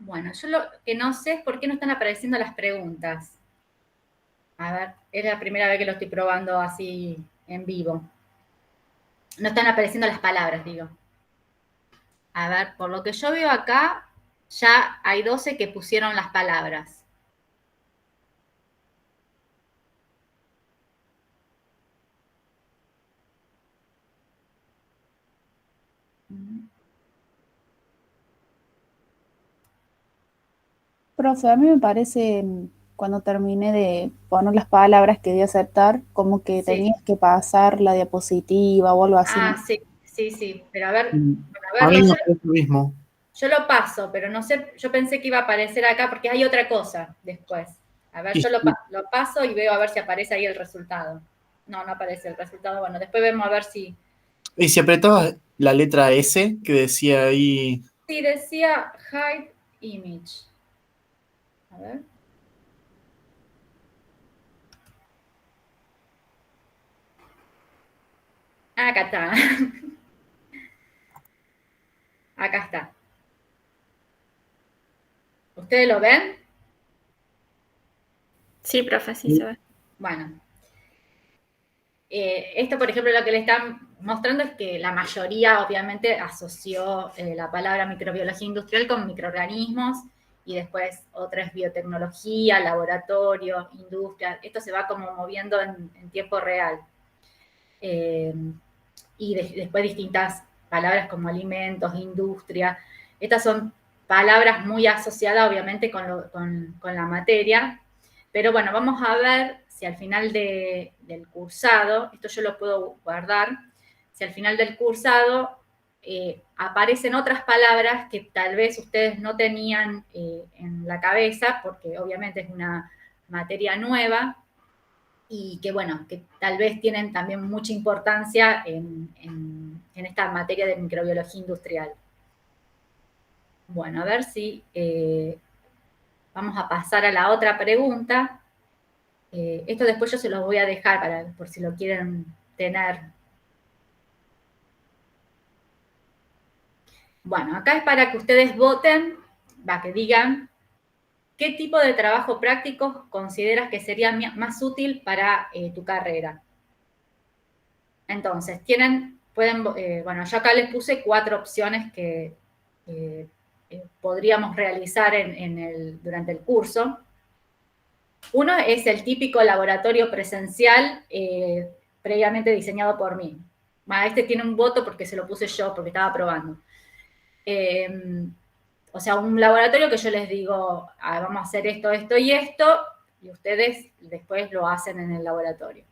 Bueno, yo lo que no sé es por qué no están apareciendo las preguntas. A ver, es la primera vez que lo estoy probando así en vivo. No están apareciendo las palabras, digo. A ver, por lo que yo veo acá, ya hay 12 que pusieron las palabras. Profe, a mí me parece, cuando terminé de poner las palabras que di a aceptar, como que Sí. tenías que pasar la diapositiva o algo así, ¿no? Ah, sí, sí, sí. Pero a ver, Mm. bueno, a A mí verlo, me yo, parece lo mismo. yo lo paso, pero no sé, yo pensé que iba a aparecer acá porque hay otra cosa después. A ver, Y, yo si lo paso y veo a ver si aparece ahí el resultado. No, no aparece el resultado. Bueno, después vemos a ver si. y si apretabas la letra S que decía ahí, Sí, decía hide image. A ver. Acá está. Acá está. ¿Ustedes lo ven? Sí, profe, sí se ve. Bueno, esto, por ejemplo, lo que le están mostrando es que la mayoría, obviamente, asoció la palabra microbiología industrial con microorganismos y después otras biotecnología, laboratorio, industria. Esto se va como moviendo en tiempo real. Eh, y después distintas palabras como alimentos, industria. Estas son palabras muy asociadas, obviamente, con la materia. Pero bueno, vamos a ver si al final del cursado, esto yo lo puedo guardar, si al final del cursado aparecen otras palabras que tal vez ustedes no tenían en la cabeza, porque obviamente es una materia nueva, y que bueno, que tal vez tienen también mucha importancia en esta materia de microbiología industrial. Bueno, a ver si vamos a pasar a la otra pregunta. Esto después yo se los voy a dejar por si lo quieren tener. Bueno, acá es para que ustedes voten, que digan qué tipo de trabajo práctico consideras que sería más útil para tu carrera. Entonces, bueno, yo acá les puse 4 opciones que eh, podríamos realizar durante el curso. Uno es el típico laboratorio presencial previamente diseñado por mí. Este tiene un voto porque se lo puse yo, porque estaba probando. O sea, un laboratorio que yo les digo, vamos a hacer esto, esto y esto, y ustedes después lo hacen en el laboratorio.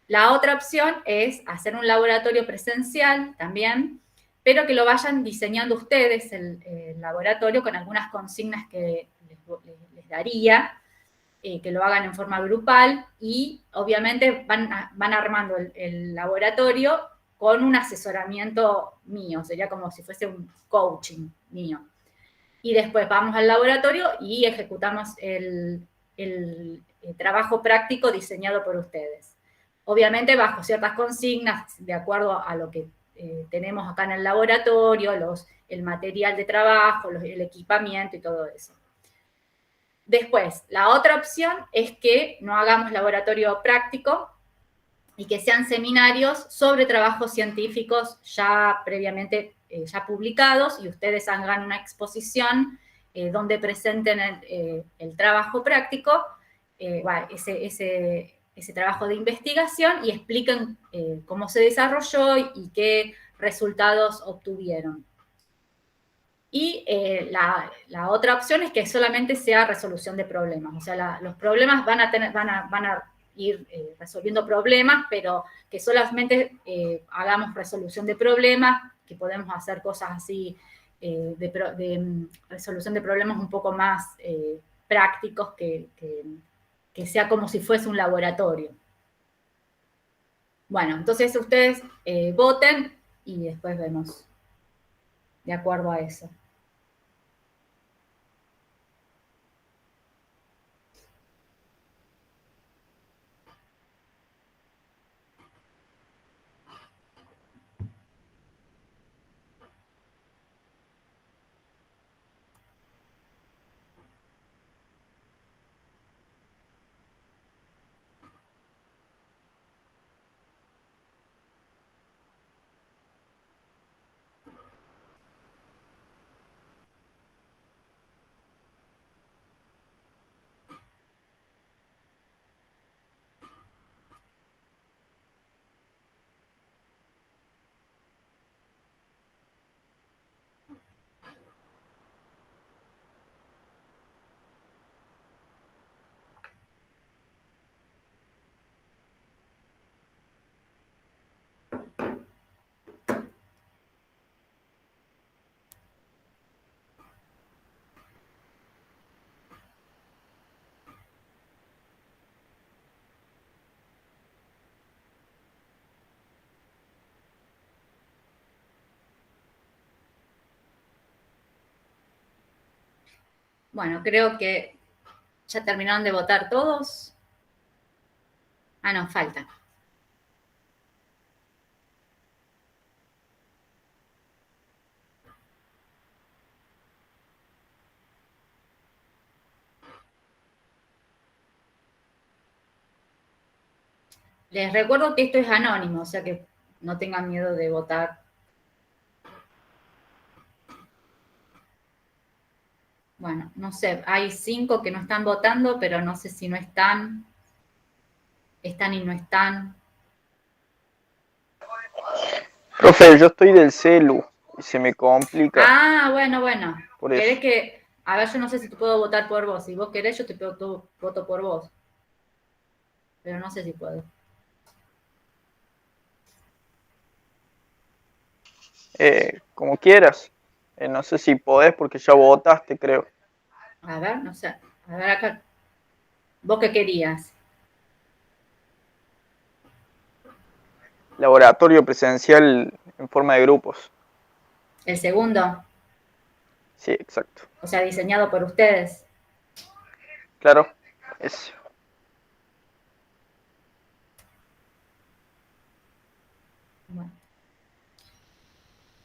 La otra opción es hacer un laboratorio presencial también, pero que lo vayan diseñando ustedes el laboratorio con algunas consignas que les daría, que lo hagan en forma grupal y obviamente van armando el laboratorio con un asesoramiento mío, sería como si fuese un coaching mío. Y después vamos al laboratorio y ejecutamos el trabajo práctico diseñado por ustedes. Obviamente bajo ciertas consignas, de acuerdo a lo que tenemos acá en el laboratorio, el material de trabajo, el equipamiento y todo eso. Después, la otra opción es que no hagamos laboratorio práctico y que sean seminarios sobre trabajos científicos ya previamente ya publicados y ustedes hagan una exposición donde presenten el trabajo práctico, ese trabajo de investigación y expliquen cómo se desarrolló y qué resultados obtuvieron. Y la otra opción es que solamente sea resolución de problemas. O sea, los problemas van a ir resolviendo problemas, pero que solamente hagamos resolución de problemas, que podemos hacer cosas así de resolución de problemas un poco más prácticos, que sea como si fuese un laboratorio. Bueno, entonces ustedes voten y después vemos de acuerdo a eso. Bueno, creo que ya terminaron de votar todos. Ah, no, falta. Les recuerdo que esto es anónimo, o sea que no tengan miedo de votar. Bueno, no sé, hay 5 que no están votando, pero no sé si no están y no están. Profe, yo estoy del celu y se me complica Ah, bueno. por ¿Querés eso. que, a ver, yo no sé si te puedo votar por vos. Si vos querés, yo te voto por vos. Pero no sé si puedo. Como quieras. No sé si podés porque ya votaste, creo. A ver, no sé. A ver acá. ¿Vos qué querías? Laboratorio presencial en forma de grupos. ¿El segundo? Sí, exacto. O sea, diseñado por ustedes. Claro, eso.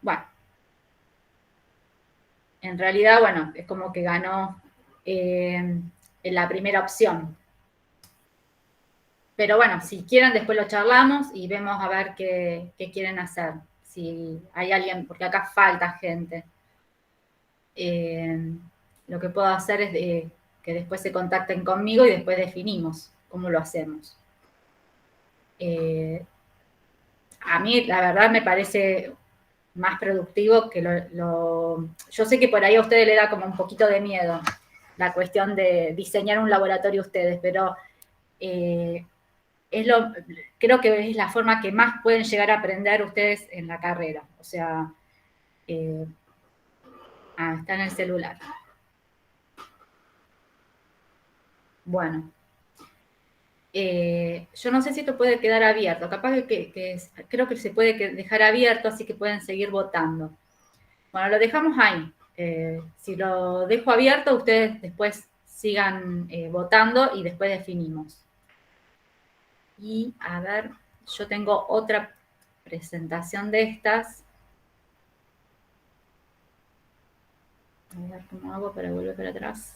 Bueno, en realidad, bueno, es como que ganó en la primera opción. Pero bueno, si quieren, después lo charlamos y vemos a ver qué quieren hacer. Si hay alguien, porque acá falta gente. Lo que puedo hacer es que después se contacten conmigo y después definimos cómo lo hacemos. A mí, la verdad, me parece más productivo que Yo sé que por ahí a ustedes le da como un poquito de miedo la cuestión de diseñar un laboratorio ustedes, pero eh, es creo que es la forma que más pueden llegar a aprender ustedes en la carrera. O sea, está en el celular. Bueno, yo no sé si esto puede quedar abierto, capaz creo que se puede dejar abierto, así que pueden seguir votando. Bueno, lo dejamos ahí. Si lo dejo abierto, ustedes después sigan votando y después definimos. Y a ver, yo tengo otra presentación de estas. A ver cómo hago para volver para atrás.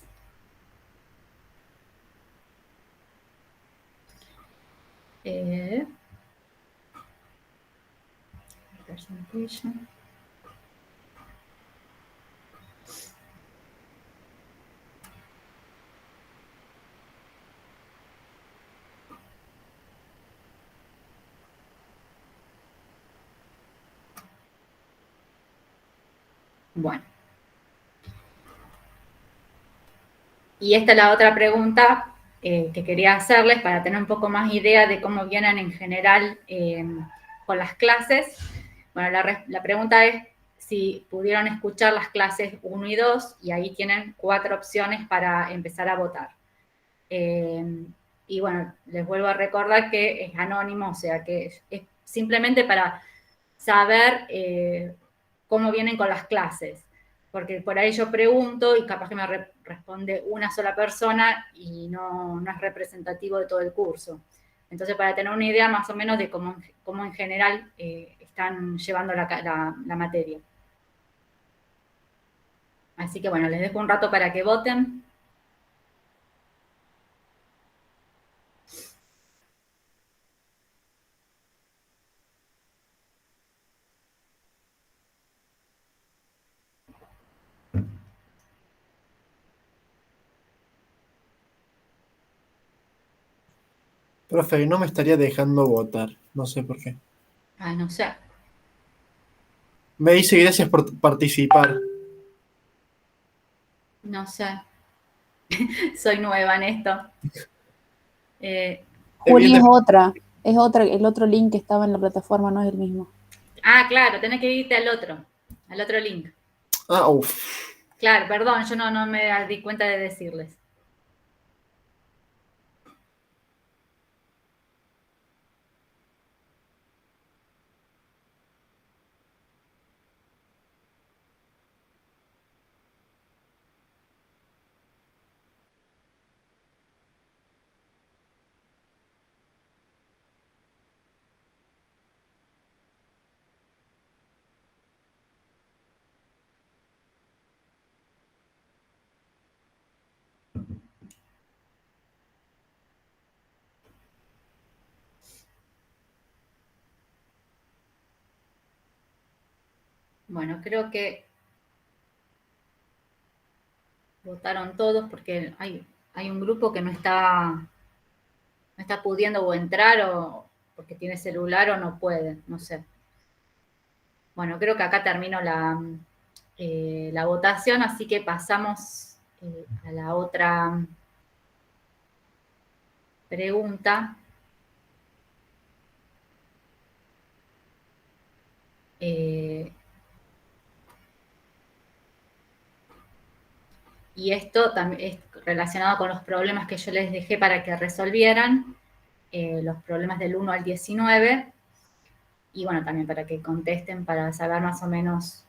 Presentation. Bueno. Y esta es la otra pregunta que quería hacerles para tener un poco más idea de cómo vienen en general con las clases. Bueno, la pregunta es si pudieron escuchar las clases 1 y 2 y ahí tienen 4 opciones para empezar a votar. Y bueno, les vuelvo a recordar que es anónimo, o sea que es simplemente para saber cómo vienen con las clases. Porque por ahí yo pregunto y capaz que me responde una sola persona y no es representativo de todo el curso. Entonces, para tener una idea más o menos de cómo en general están llevando la materia. Así que bueno, les dejo un rato para que voten. Profe, no me estaría dejando votar. No sé por qué. Ay, no sé, Me dice gracias por participar. no sé. Soy nueva en esto. Juli, Evidente- es otra, el otro link que estaba en la plataforma no es el mismo. Claro, tenés que irte al otro link. Ah, uff. Claro, perdón, yo no me di cuenta de decirles. Bueno, creo que votaron todos porque hay un grupo que no está pudiendo o entrar o porque tiene celular o no puede, no sé. Bueno, creo que acá termino la votación, así que pasamos a la otra pregunta. Y esto también es relacionado con los problemas que yo les dejé para que resolvieran, los problemas del 1 al 19, y bueno, también para que contesten, para saber más o menos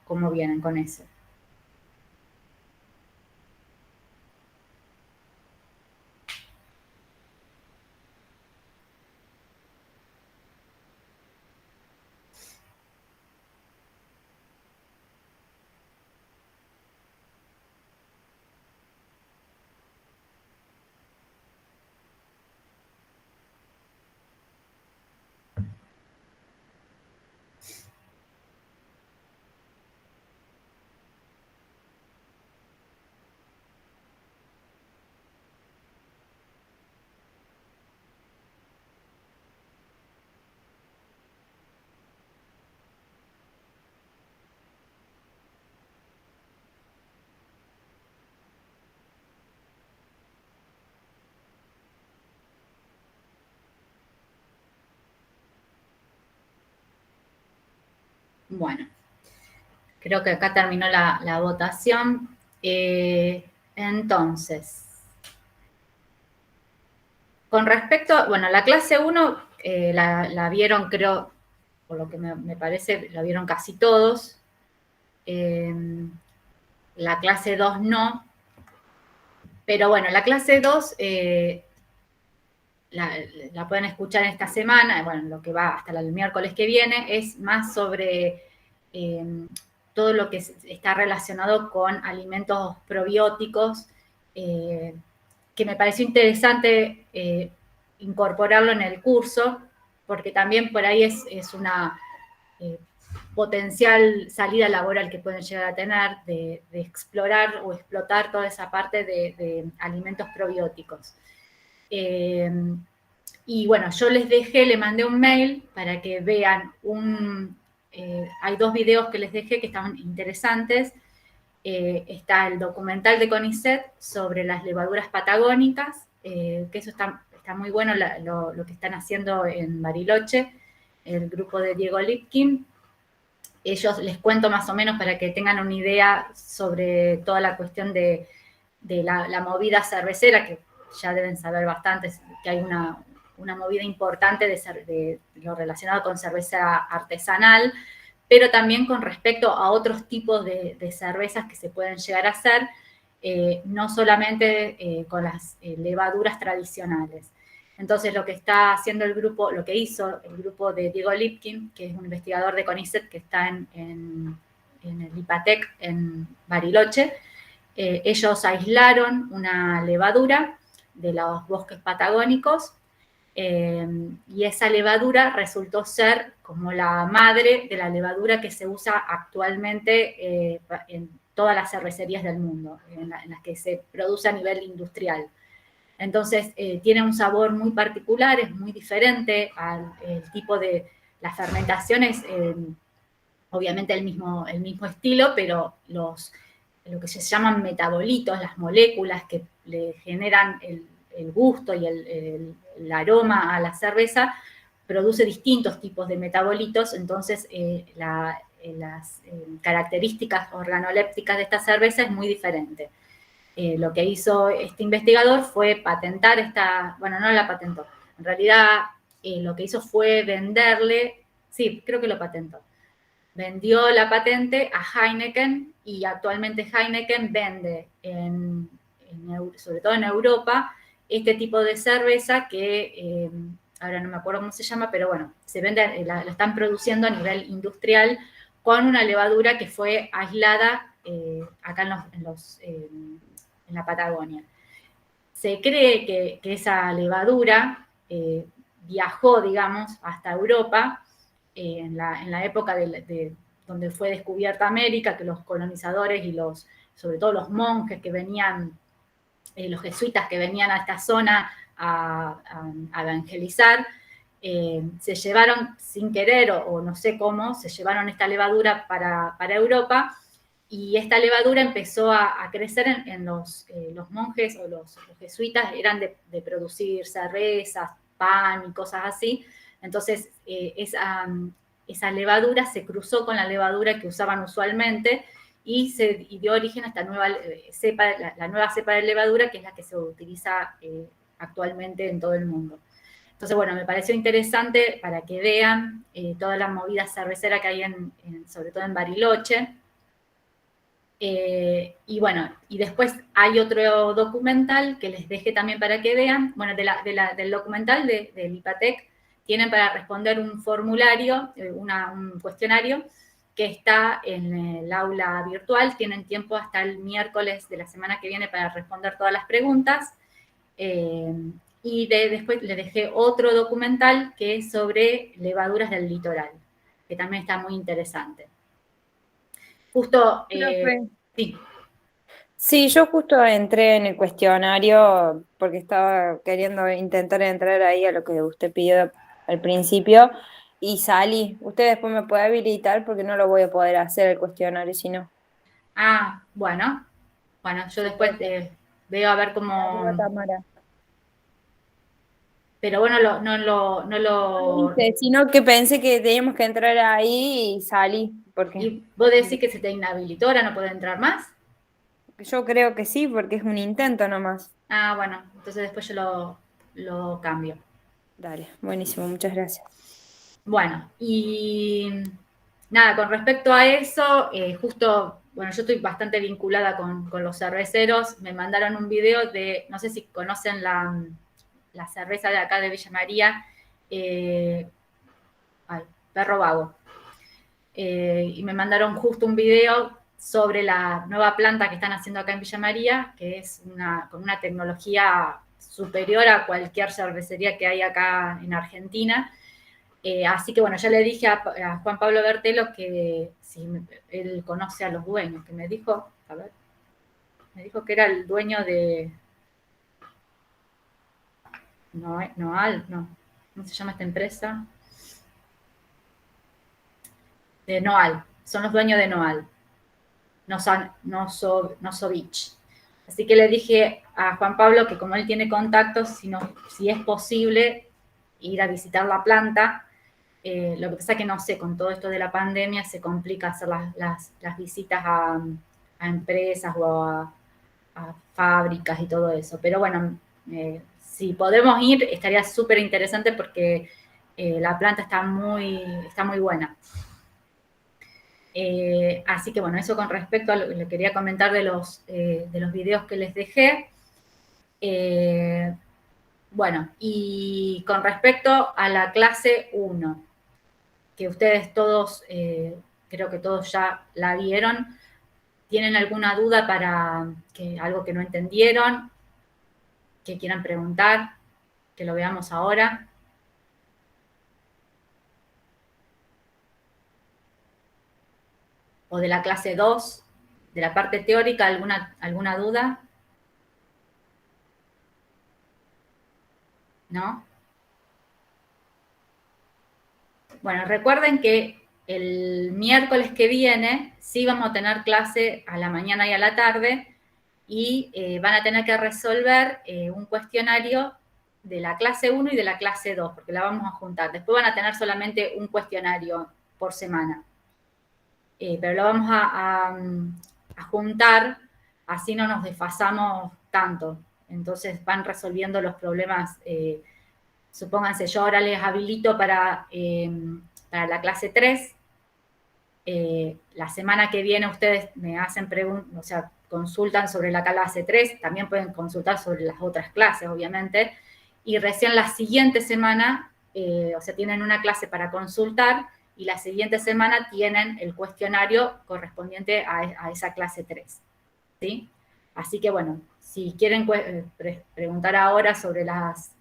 cómo vienen con eso. Bueno, creo que acá terminó la votación. Entonces, con respecto, bueno, la clase 1 la vieron, creo, por lo que me parece, la vieron casi todos. La clase 2 no. Pero bueno, la clase 2 la pueden escuchar esta semana, bueno, lo que va hasta el miércoles que viene, es más sobre todo lo que está relacionado con alimentos probióticos, que me pareció interesante incorporarlo en el curso, porque también por ahí es una potencial salida laboral que pueden llegar a tener de explorar o explotar toda esa parte de alimentos probióticos. Y bueno, yo le mandé un mail para que vean hay 2 videos que les dejé que estaban interesantes. Está el documental de CONICET sobre las levaduras patagónicas, que eso está muy bueno lo que están haciendo en Bariloche, el grupo de Diego Lipkin. Ellos les cuento más o menos para que tengan una idea sobre toda la cuestión de la movida cervecera, que ya deben saber bastante, que hay una movida importante de lo relacionado con cerveza artesanal, pero también con respecto a otros tipos de cervezas que se pueden llegar a hacer, no solamente con las levaduras tradicionales. Entonces, lo que está haciendo lo que hizo el grupo de Diego Lipkin, que es un investigador de CONICET que está en el IPATEC en Bariloche, ellos aislaron una levadura de los bosques patagónicos y esa levadura resultó ser como la madre de la levadura que se usa actualmente en todas las cervecerías del mundo, en las que se produce a nivel industrial. Entonces, tiene un sabor muy particular, es muy diferente al tipo de las fermentaciones, obviamente el mismo estilo, pero lo que se llaman metabolitos, las moléculas que le generan el gusto y el aroma a la cerveza, produce distintos tipos de metabolitos, entonces las características organolépticas de esta cerveza es muy diferente. Lo que hizo este investigador fue patentar bueno, no la patentó, en realidad lo que hizo fue venderle, sí, creo que lo patentó, vendió la patente a Heineken y actualmente Heineken vende, sobre todo en Europa, este tipo de cerveza que ahora no me acuerdo cómo se llama, pero bueno, se vende, la están produciendo a nivel industrial con una levadura que fue aislada acá en la Patagonia. Se cree que esa levadura viajó, digamos, hasta Europa en la época de donde fue descubierta América, que los colonizadores y sobre todo los monjes que venían, los jesuitas que venían a esta zona a evangelizar, se llevaron sin querer, o no sé cómo, se llevaron esta levadura para Europa, y esta levadura empezó a crecer en los monjes o los jesuitas, eran de producir cervezas, pan y cosas así. Entonces, esa levadura se cruzó con la levadura que usaban usualmente y dio origen a esta nueva cepa, la nueva cepa de levadura, que es la que se utiliza actualmente en todo el mundo. Entonces, bueno, me pareció interesante para que vean toda la movida cervecera que hay sobre todo en Bariloche. Y bueno, y después hay otro documental que les dejé también para que vean. Bueno, del documental del IPATEC tienen para responder un formulario, un cuestionario que está en el aula virtual. Tienen tiempo hasta el miércoles de la semana que viene para responder todas las preguntas. Y después les dejé otro documental que es sobre levaduras del litoral, que también está muy interesante. Justo, sí. Sí, yo justo entré en el cuestionario porque estaba queriendo intentar entrar ahí a lo que usted pidió al principio y salí. Usted después me puede habilitar porque no lo voy a poder hacer el cuestionario si no. Ah, bueno, yo después veo a ver cómo... Arriba, Tamara. Pero bueno, no lo... Sino que pensé que teníamos que entrar ahí y salí. Porque ¿Y vos decís que se te inhabilitó, ahora no puede entrar más? yo creo que sí, porque es un intento nomás. Ah, bueno, entonces después yo lo cambio. Dale, buenísimo, muchas gracias. Bueno, y nada, con respecto a eso, justo, bueno, yo estoy bastante vinculada con los cerveceros. Me mandaron un video de, no sé si conocen la cerveza de acá de Villa María, Perro Vago. Y me mandaron justo un video sobre la nueva planta que están haciendo acá en Villa María, que es con una tecnología superior a cualquier cervecería que hay acá en Argentina. Así que bueno, ya le dije a Juan Pablo Bertelo que si él conoce a los dueños, que me dijo que era el dueño de Noal, ¿cómo se llama esta empresa? De Noal, son los dueños de Noal, Nosovich. Así que le dije a Juan Pablo que como él tiene contactos, si es posible ir a visitar la planta. Lo que pasa es que no sé, con todo esto de la pandemia se complica hacer las visitas a empresas o a fábricas y todo eso. Pero bueno, si podemos ir, estaría súper interesante porque la planta está muy buena. Así que bueno, eso con respecto a lo que le quería comentar de los videos que les dejé. Bueno, y con respecto a la clase 1, que ustedes todos, creo que todos ya la vieron, ¿tienen alguna duda para algo que no entendieron, que quieran preguntar, que lo veamos ahora? O de la clase 2, de la parte teórica, ¿alguna duda? ¿No? Bueno, recuerden que el miércoles que viene sí vamos a tener clase a la mañana y a la tarde y van a tener que resolver un cuestionario de la clase 1 y de la clase 2, porque la vamos a juntar. Después van a tener solamente un cuestionario por semana. Pero lo vamos a juntar, así no nos desfasamos tanto. Entonces van resolviendo los problemas. Supónganse, yo ahora les habilito para la clase 3. La semana que viene ustedes me hacen preguntas, o sea, consultan sobre la clase 3, también pueden consultar sobre las otras clases, obviamente, y recién la siguiente semana, o sea, tienen una clase para consultar, y la siguiente semana tienen el cuestionario correspondiente a esa clase 3, ¿sí? Así que, bueno, si quieren preguntar ahora sobre las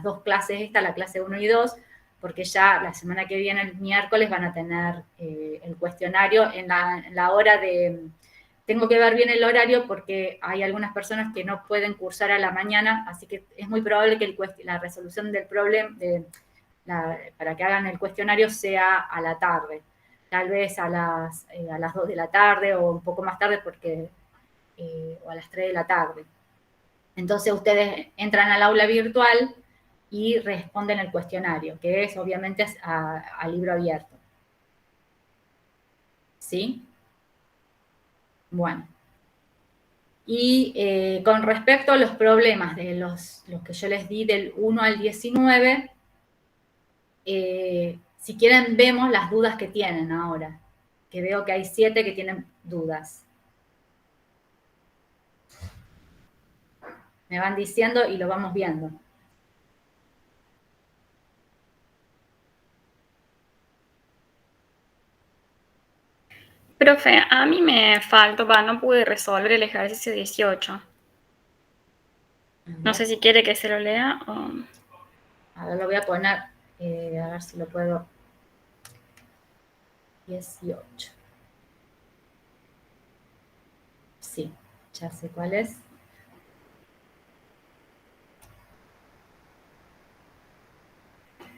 dos clases la clase 1 y 2, porque ya la semana que viene, el miércoles, van a tener el cuestionario en la hora de... Tengo que ver bien el horario porque hay algunas personas que no pueden cursar a la mañana, así que es muy probable que la resolución del problema, para que hagan el cuestionario, sea a la tarde. Tal vez a las 2 de la tarde o un poco más tarde, o a las 3 de la tarde. Entonces ustedes entran al aula virtual y responden el cuestionario, que es obviamente a libro abierto. ¿Sí? Bueno. Y con respecto a los problemas de los que yo les di del 1 al 19, si quieren vemos las dudas que tienen ahora, que veo que hay 7 que tienen dudas. Me van diciendo y lo vamos viendo. Profe, a mí me faltó, no pude resolver el ejercicio 18. No sé si quiere que se lo lea o... A ver, lo voy a poner, a ver si lo puedo. 18. Sí, ya sé cuál es.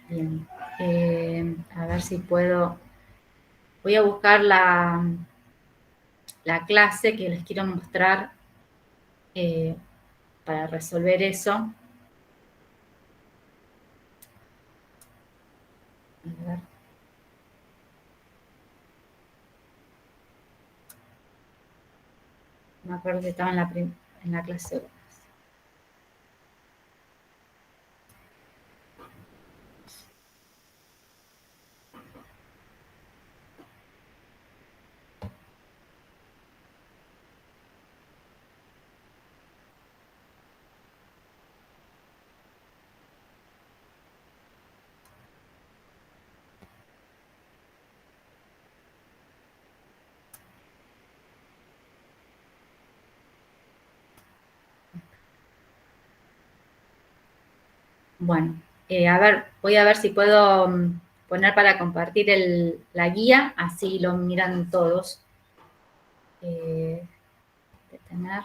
Bien. A ver si puedo. Voy a buscar la clase que les quiero mostrar para resolver eso. A ver. Me acuerdo que estaba en la clase 1. Bueno, a ver, voy a ver si puedo poner para compartir la guía, así lo miran todos. Detener.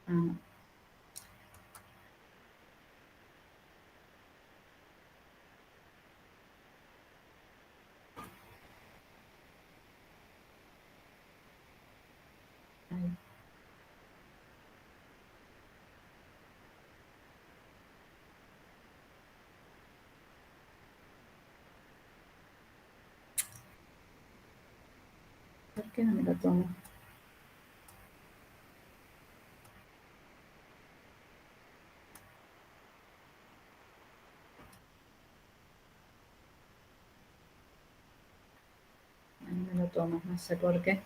Ah. Ay. ¿Por qué no me lo tomo? No me lo tomo, no sé por qué.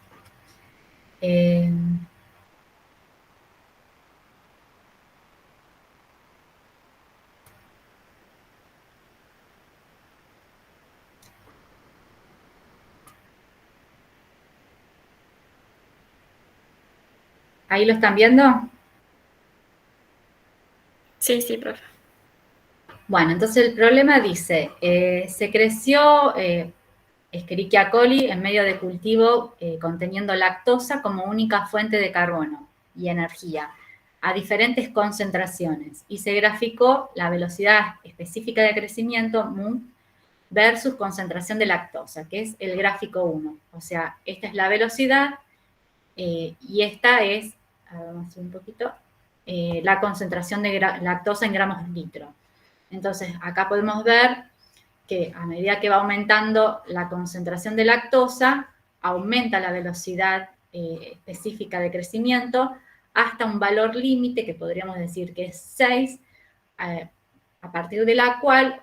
¿Ahí lo están viendo? Sí, sí, profe. Bueno, entonces el problema dice, se creció Escherichia coli en medio de cultivo conteniendo lactosa como única fuente de carbono y energía a diferentes concentraciones y se graficó la velocidad específica de crecimiento mu versus concentración de lactosa, que es el gráfico 1. O sea, esta es la velocidad y esta es, a ver, vamos a hacer un poquito, la concentración de lactosa en gramos litro. Entonces, acá podemos ver que a medida que va aumentando la concentración de lactosa, aumenta la velocidad específica de crecimiento hasta un valor límite, que podríamos decir que es 6, a partir de la cual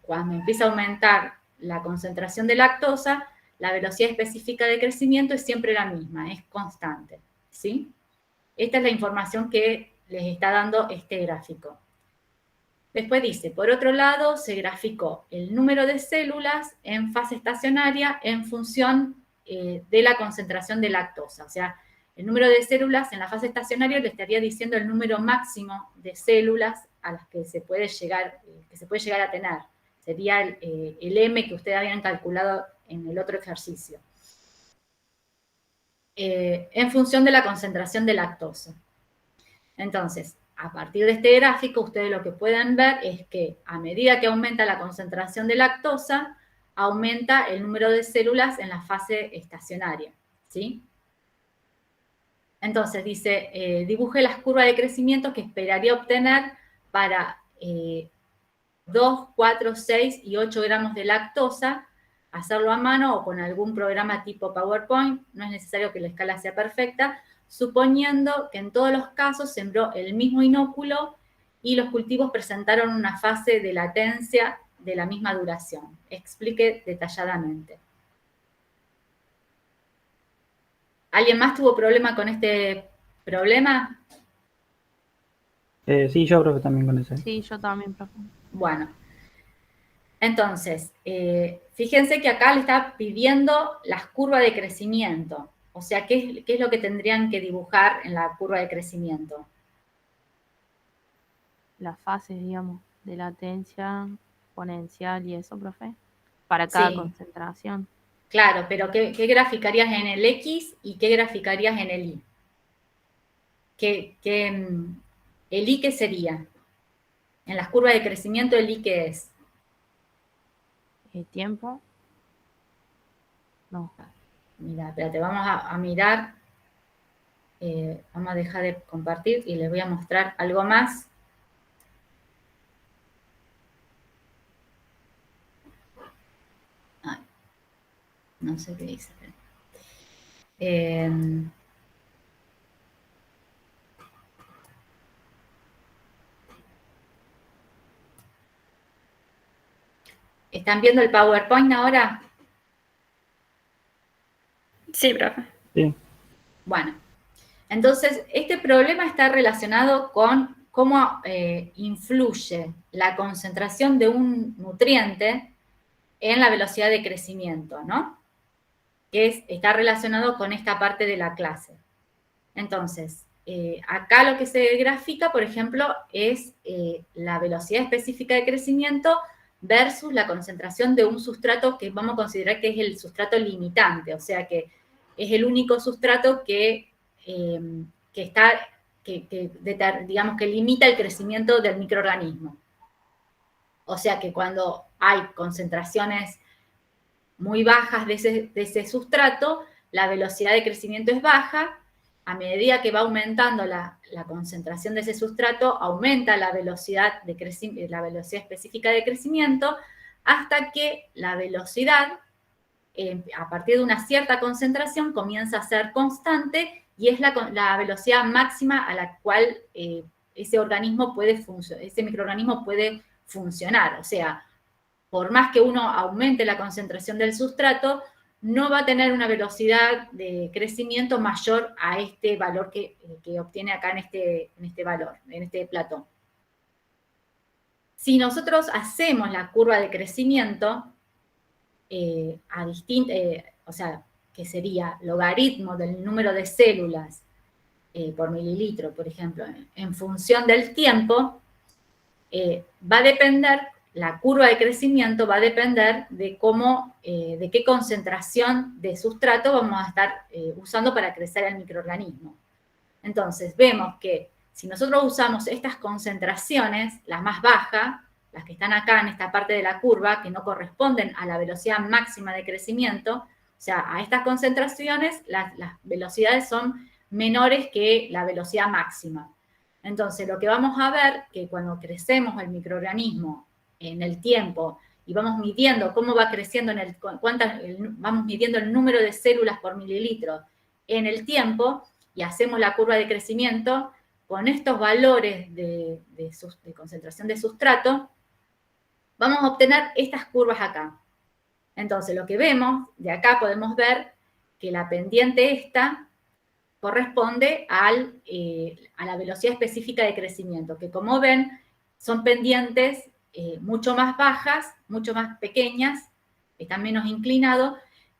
cuando empieza a aumentar la concentración de lactosa, la velocidad específica de crecimiento es siempre la misma, es constante, ¿sí? Esta es la información que les está dando este gráfico. Después dice, por otro lado, se graficó el número de células en fase estacionaria en función de la concentración de lactosa. O sea, el número de células en la fase estacionaria le estaría diciendo el número máximo de células a las que se puede llegar a tener. Sería el M que ustedes habían calculado en el otro ejercicio. En función de la concentración de lactosa. Entonces, a partir de este gráfico, ustedes lo que pueden ver es que a medida que aumenta la concentración de lactosa, aumenta el número de células en la fase estacionaria, ¿sí? Entonces, dice, dibuje las curvas de crecimiento que esperaría obtener para 2, 4, 6 y 8 gramos de lactosa, hacerlo a mano o con algún programa tipo PowerPoint, no es necesario que la escala sea perfecta, suponiendo que en todos los casos sembró el mismo inóculo y los cultivos presentaron una fase de latencia de la misma duración. Explique detalladamente. ¿Alguien más tuvo problema con este problema? Sí, yo creo que también con ese. Sí, yo también, profe. Bueno, entonces, fíjense que acá le está pidiendo las curvas de crecimiento. O sea, ¿qué es lo que tendrían que dibujar en la curva de crecimiento? Las fases, digamos, de latencia exponencial y eso, profe, para cada Sí. concentración. Claro, pero ¿qué graficarías en el X y qué graficarías en el Y? ¿El Y qué sería? En las curvas de crecimiento, ¿el Y qué es? ¿Tiempo? No. Mira, espérate, vamos a mirar. Vamos a dejar de compartir y les voy a mostrar algo más. Ay, no sé qué dice. ¿Están viendo el PowerPoint ahora? Sí, profe. Sí. Bueno, entonces este problema está relacionado con cómo influye la concentración de un nutriente en la velocidad de crecimiento, ¿no? Que está relacionado con esta parte de la clase. Entonces, acá lo que se grafica, por ejemplo, es la velocidad específica de crecimiento versus la concentración de un sustrato que vamos a considerar que es el sustrato limitante, o sea que es el único sustrato que digamos que limita el crecimiento del microorganismo. O sea que cuando hay concentraciones muy bajas de ese sustrato, la velocidad de crecimiento es baja. A medida que va aumentando la concentración de ese sustrato, aumenta la velocidad específica de crecimiento, hasta que la velocidad, a partir de una cierta concentración, comienza a ser constante y es la velocidad máxima a la cual ese microorganismo puede funcionar. O sea, por más que uno aumente la concentración del sustrato, no va a tener una velocidad de crecimiento mayor a este valor que obtiene acá en este valor, en este platón. Si nosotros hacemos la curva de crecimiento, o sea, que sería logaritmo del número de células por mililitro, por ejemplo, en función del tiempo, va a depender. La curva de crecimiento va a depender de de qué concentración de sustrato vamos a estar usando para crecer el microorganismo. Entonces, vemos que si nosotros usamos estas concentraciones, las más bajas, las que están acá en esta parte de la curva, que no corresponden a la velocidad máxima de crecimiento, o sea, a estas concentraciones las velocidades son menores que la velocidad máxima. Entonces, lo que vamos a ver que cuando crecemos el microorganismo en el tiempo y vamos midiendo cómo va creciendo, vamos midiendo el número de células por mililitro en el tiempo y hacemos la curva de crecimiento con estos valores de concentración de sustrato, vamos a obtener estas curvas acá. Entonces, lo que vemos, de acá podemos ver que la pendiente esta corresponde a la velocidad específica de crecimiento, que como ven, son pendientes mucho más bajas, mucho más pequeñas, están menos inclinados,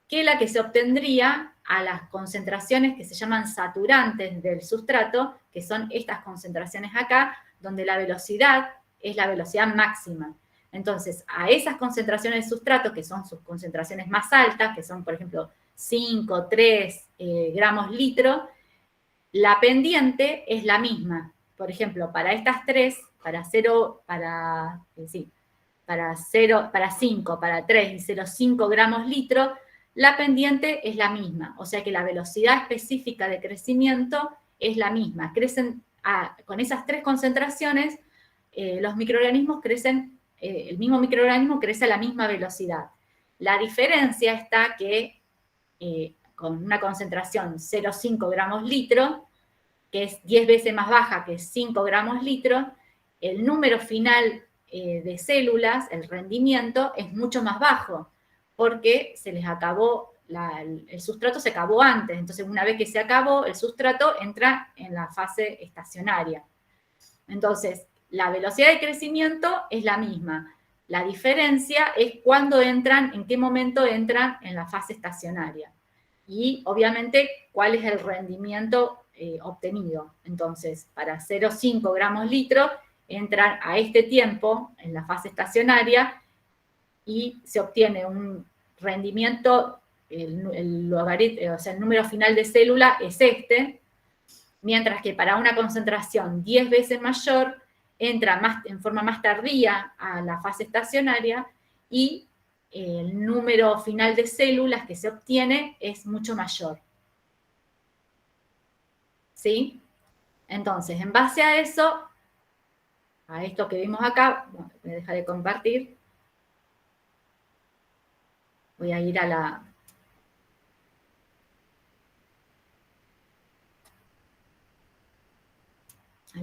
que la que se obtendría a las concentraciones que se llaman saturantes del sustrato, que son estas concentraciones acá, donde la velocidad es la velocidad máxima. Entonces, a esas concentraciones de sustrato, que son sus concentraciones más altas, que son, por ejemplo, 5, 3 gramos litro, la pendiente es la misma. Por ejemplo, para estas tres, para 5, para 3 y 0,5 gramos litro, la pendiente es la misma. O sea que la velocidad específica de crecimiento es la misma. Crecen con esas tres concentraciones, los microorganismos crecen, el mismo microorganismo crece a la misma velocidad. La diferencia está que con una concentración 0,5 gramos litro, que es 10 veces más baja que 5 gramos litro, el número final de células, el rendimiento, es mucho más bajo, porque se les acabó, el sustrato se acabó antes. Entonces, una vez que se acabó, el sustrato entra en la fase estacionaria. Entonces, la velocidad de crecimiento es la misma. La diferencia es cuándo entran, en qué momento entran en la fase estacionaria. Y, obviamente, cuál es el rendimiento obtenido. Entonces, para 0,5 gramos litro, entran a este tiempo en la fase estacionaria y se obtiene un rendimiento, el logaritmo, o sea, el número final de célula es este, mientras que para una concentración 10 veces mayor, entra en forma más tardía a la fase estacionaria y el número final de células que se obtiene es mucho mayor. ¿Sí? Entonces, en base a eso, a esto que vimos acá, bueno, voy a dejar de compartir. Voy a ir a la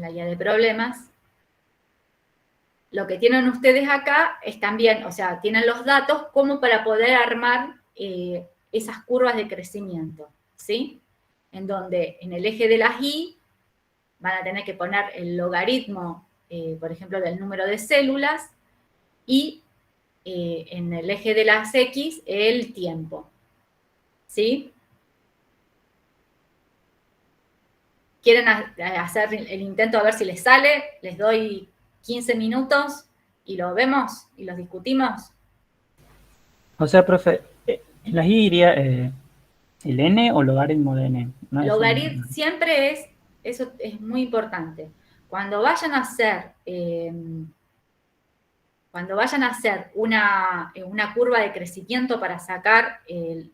guía de problemas. Lo que tienen ustedes acá es también, o sea, tienen los datos como para poder armar esas curvas de crecimiento, ¿sí? En donde en el eje de las Y van a tener que poner el logaritmo, por ejemplo, del número de células, y en el eje de las X el tiempo, ¿sí? ¿Quieren hacer el intento a ver si les sale? Les doy 15 minutos y lo vemos y los discutimos. O sea, profe, ¿en las Y iría el n o logaritmo de n? ¿No? Logaritmo siempre es, eso es muy importante. Cuando vayan a hacer, una curva de crecimiento para sacar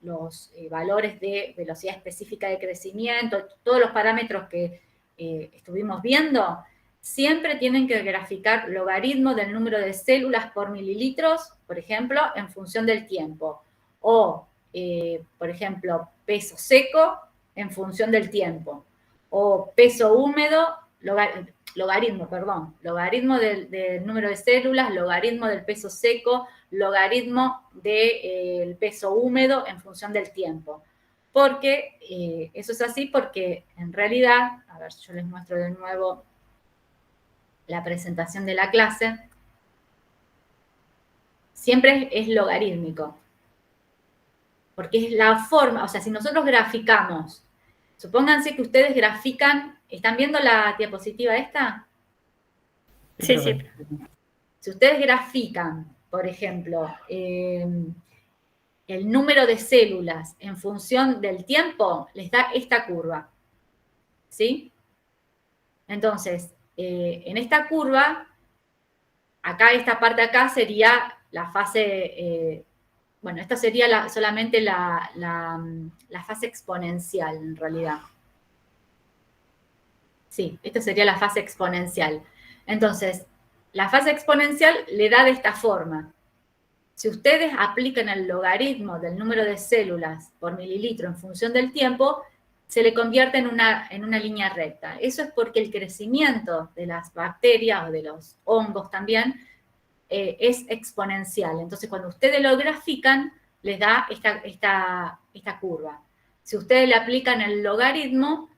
los valores de velocidad específica de crecimiento, todos los parámetros que estuvimos viendo, siempre tienen que graficar logaritmo del número de células por mililitros, por ejemplo, en función del tiempo. O, por ejemplo, peso seco en función del tiempo. O peso húmedo, logaritmo del número de células, logaritmo del peso seco, logaritmo del peso húmedo en función del tiempo. Porque eso es así porque en realidad, a ver, yo les muestro de nuevo la presentación de la clase, siempre es logarítmico. Porque es la forma, o sea, si nosotros graficamos, supónganse que ustedes grafican, ¿están viendo la diapositiva esta? Sí, sí. Si ustedes grafican, por ejemplo, el número de células en función del tiempo, les da esta curva, ¿sí? Entonces, en esta curva, acá, esta parte acá sería la fase, bueno, esta sería solamente la fase exponencial, en realidad. Sí, esta sería la fase exponencial. Entonces, la fase exponencial le da de esta forma. Si ustedes aplican el logaritmo del número de células por mililitro en función del tiempo, se le convierte en una línea recta. Eso es porque el crecimiento de las bacterias o de los hongos también es exponencial. Entonces, cuando ustedes lo grafican, les da esta curva. Si ustedes le aplican el logaritmo,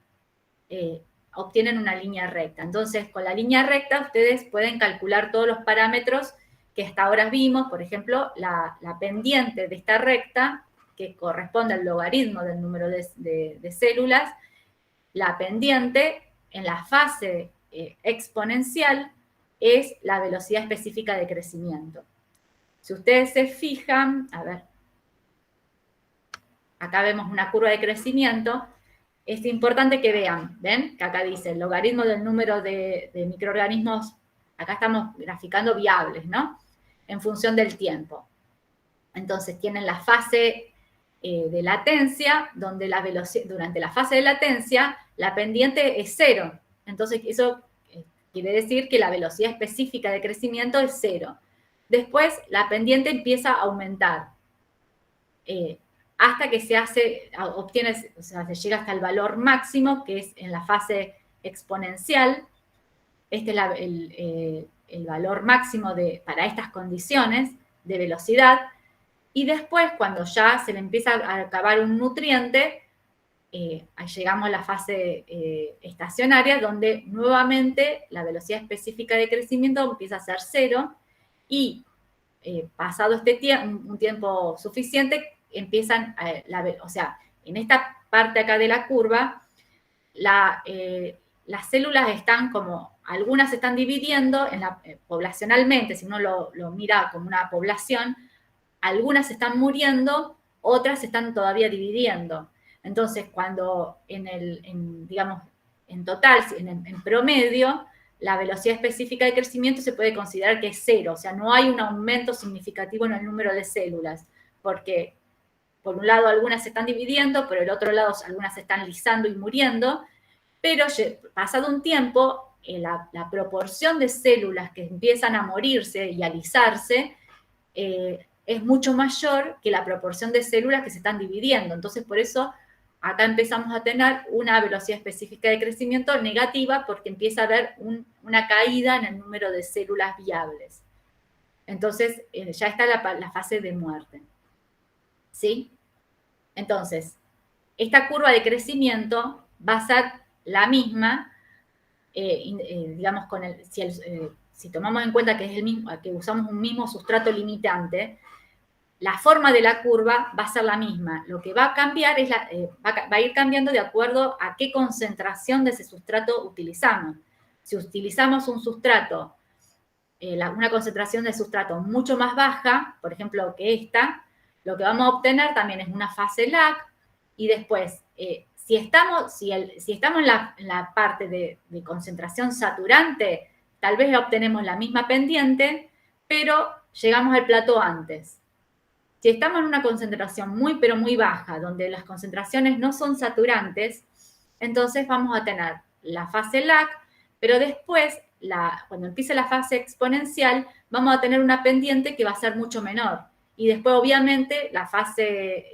obtienen una línea recta. Entonces, con la línea recta, ustedes pueden calcular todos los parámetros que hasta ahora vimos. Por ejemplo, la pendiente de esta recta que corresponde al logaritmo del número de células, la pendiente en la fase exponencial es la velocidad específica de crecimiento. Si ustedes se fijan, a ver, acá vemos una curva de crecimiento. Es importante que vean, ¿ven? Que acá dice el logaritmo del número de microorganismos, acá estamos graficando viables, ¿no? En función del tiempo. Entonces tienen la fase de latencia, donde la velocidad, durante la fase de latencia, la pendiente es 0. Entonces eso quiere decir que la velocidad específica de crecimiento es 0. Después la pendiente empieza a aumentar. Hasta que obtiene, o sea, se llega hasta el valor máximo, que es en la fase exponencial. Este es el valor máximo para estas condiciones de velocidad. Y después, cuando ya se le empieza a acabar un nutriente, llegamos a la fase estacionaria, donde nuevamente la velocidad específica de crecimiento empieza a ser 0, y pasado un tiempo suficiente, empiezan, o sea, en esta parte acá de la curva, las células están como, algunas se están dividiendo poblacionalmente, si uno lo mira como una población, algunas se están muriendo, otras se están todavía dividiendo. Entonces, cuando digamos, en total, en promedio, la velocidad específica de crecimiento se puede considerar que es 0, o sea, no hay un aumento significativo en el número de células, porque por un lado algunas se están dividiendo, por el otro lado algunas se están lisando y muriendo, pero pasado un tiempo, la proporción de células que empiezan a morirse y a lisarse es mucho mayor que la proporción de células que se están dividiendo. Entonces, por eso acá empezamos a tener una velocidad específica de crecimiento negativa, porque empieza a haber una caída en el número de células viables. Entonces, ya está la fase de muerte. ¿Sí? Entonces, esta curva de crecimiento va a ser la misma, digamos, si tomamos en cuenta que es el mismo, que usamos un mismo sustrato limitante, la forma de la curva va a ser la misma. Lo que va a cambiar es va a ir cambiando de acuerdo a qué concentración de ese sustrato utilizamos. Si utilizamos un sustrato, una concentración de sustrato mucho más baja, por ejemplo, que esta, lo que vamos a obtener también es una fase lag, y después, si estamos en la parte de concentración saturante, tal vez obtenemos la misma pendiente, pero llegamos al plató antes. Si estamos en una concentración muy, pero muy baja, donde las concentraciones no son saturantes, entonces vamos a tener la fase lag, pero después, cuando empiece la fase exponencial, vamos a tener una pendiente que va a ser mucho menor. Y después, obviamente, la fase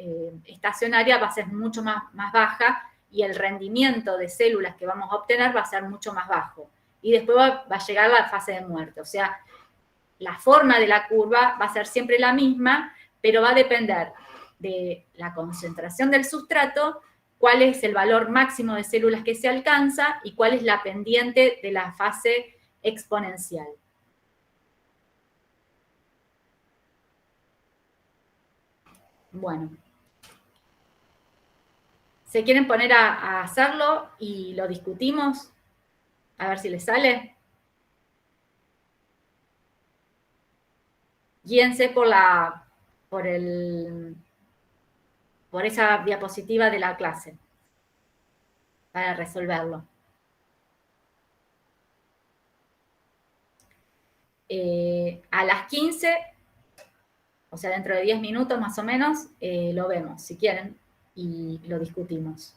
estacionaria va a ser mucho más baja, y el rendimiento de células que vamos a obtener va a ser mucho más bajo. Y después va a llegar la fase de muerte. O sea, la forma de la curva va a ser siempre la misma, pero va a depender de la concentración del sustrato, cuál es el valor máximo de células que se alcanza y cuál es la pendiente de la fase exponencial. Bueno. ¿Se quieren poner a hacerlo y lo discutimos? A ver si les sale. Guíense por esa diapositiva de la clase para resolverlo. A las 15, o sea, dentro de 10 minutos más o menos, lo vemos, si quieren, y lo discutimos.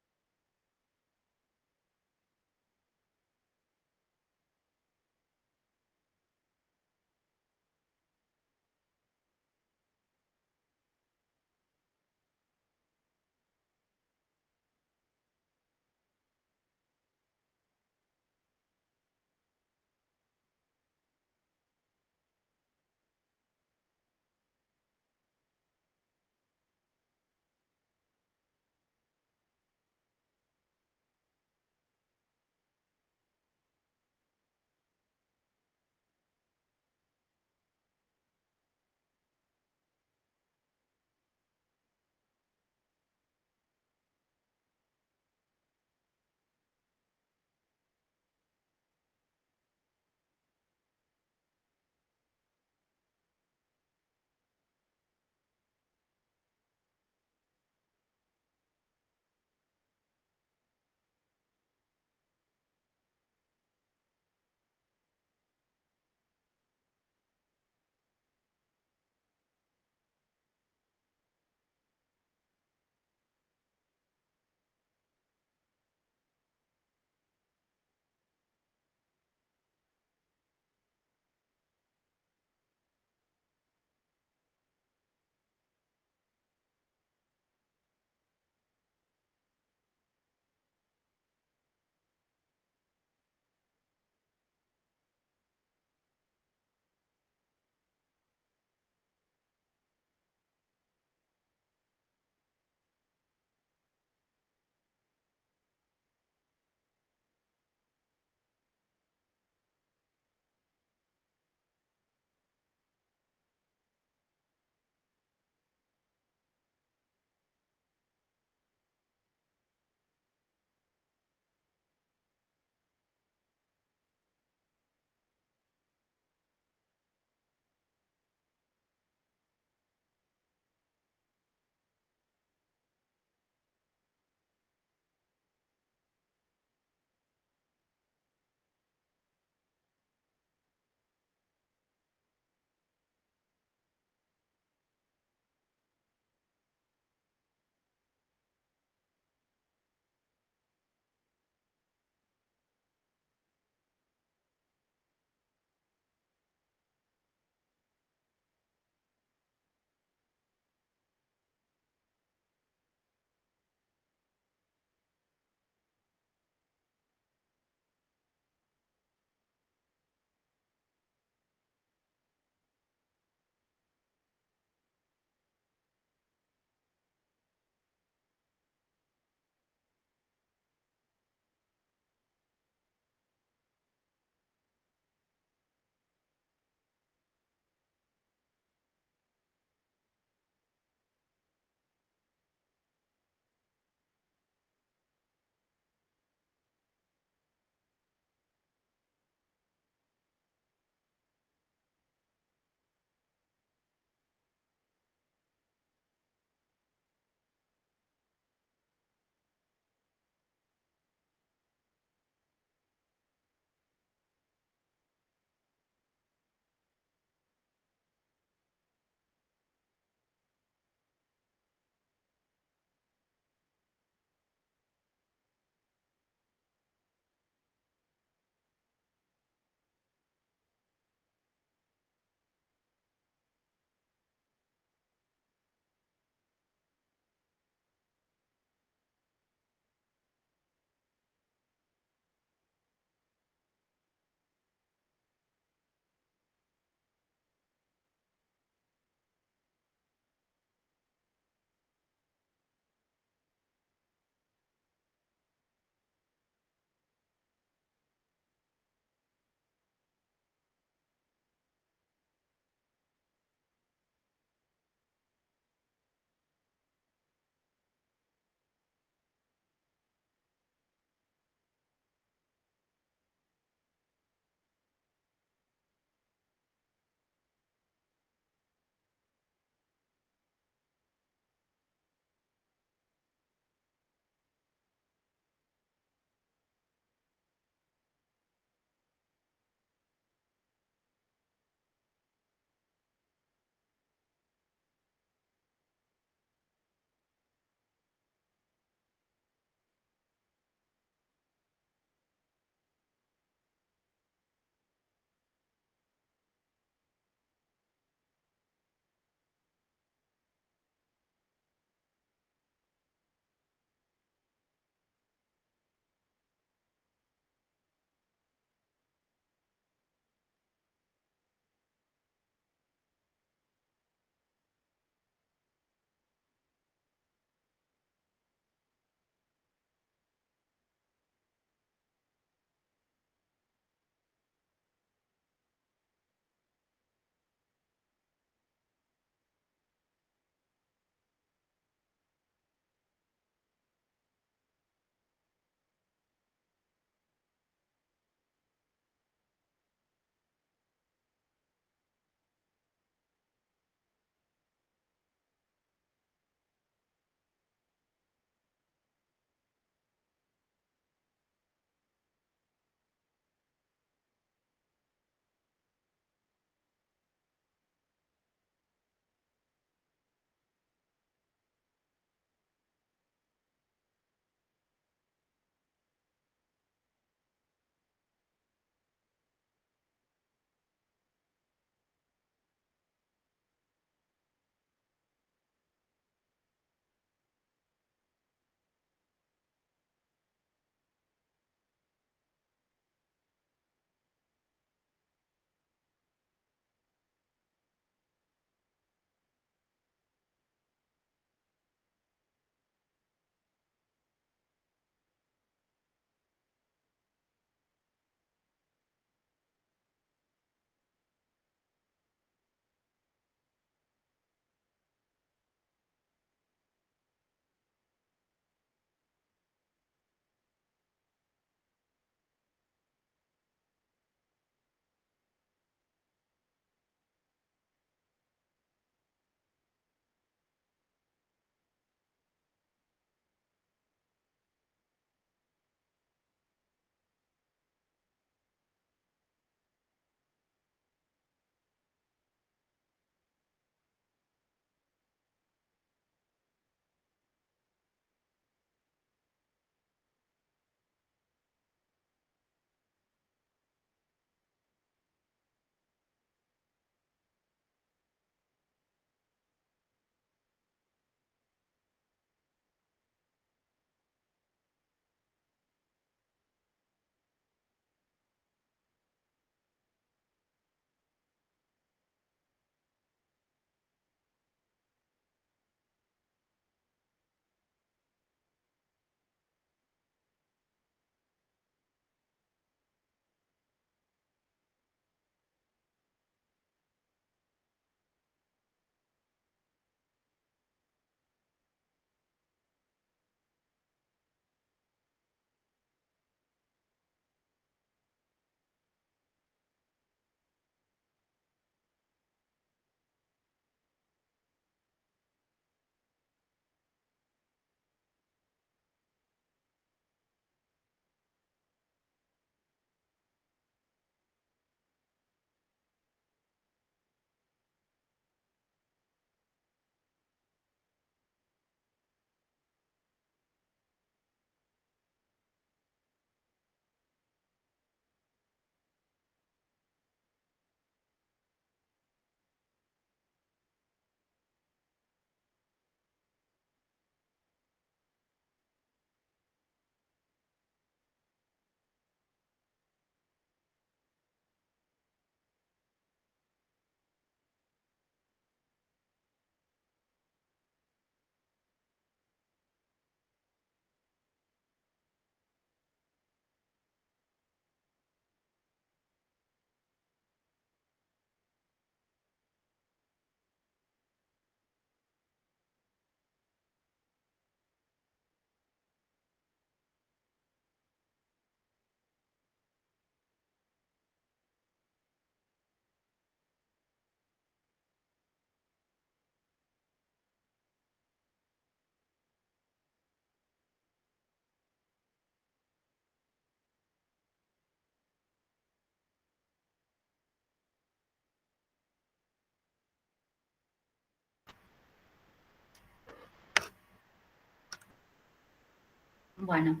Bueno,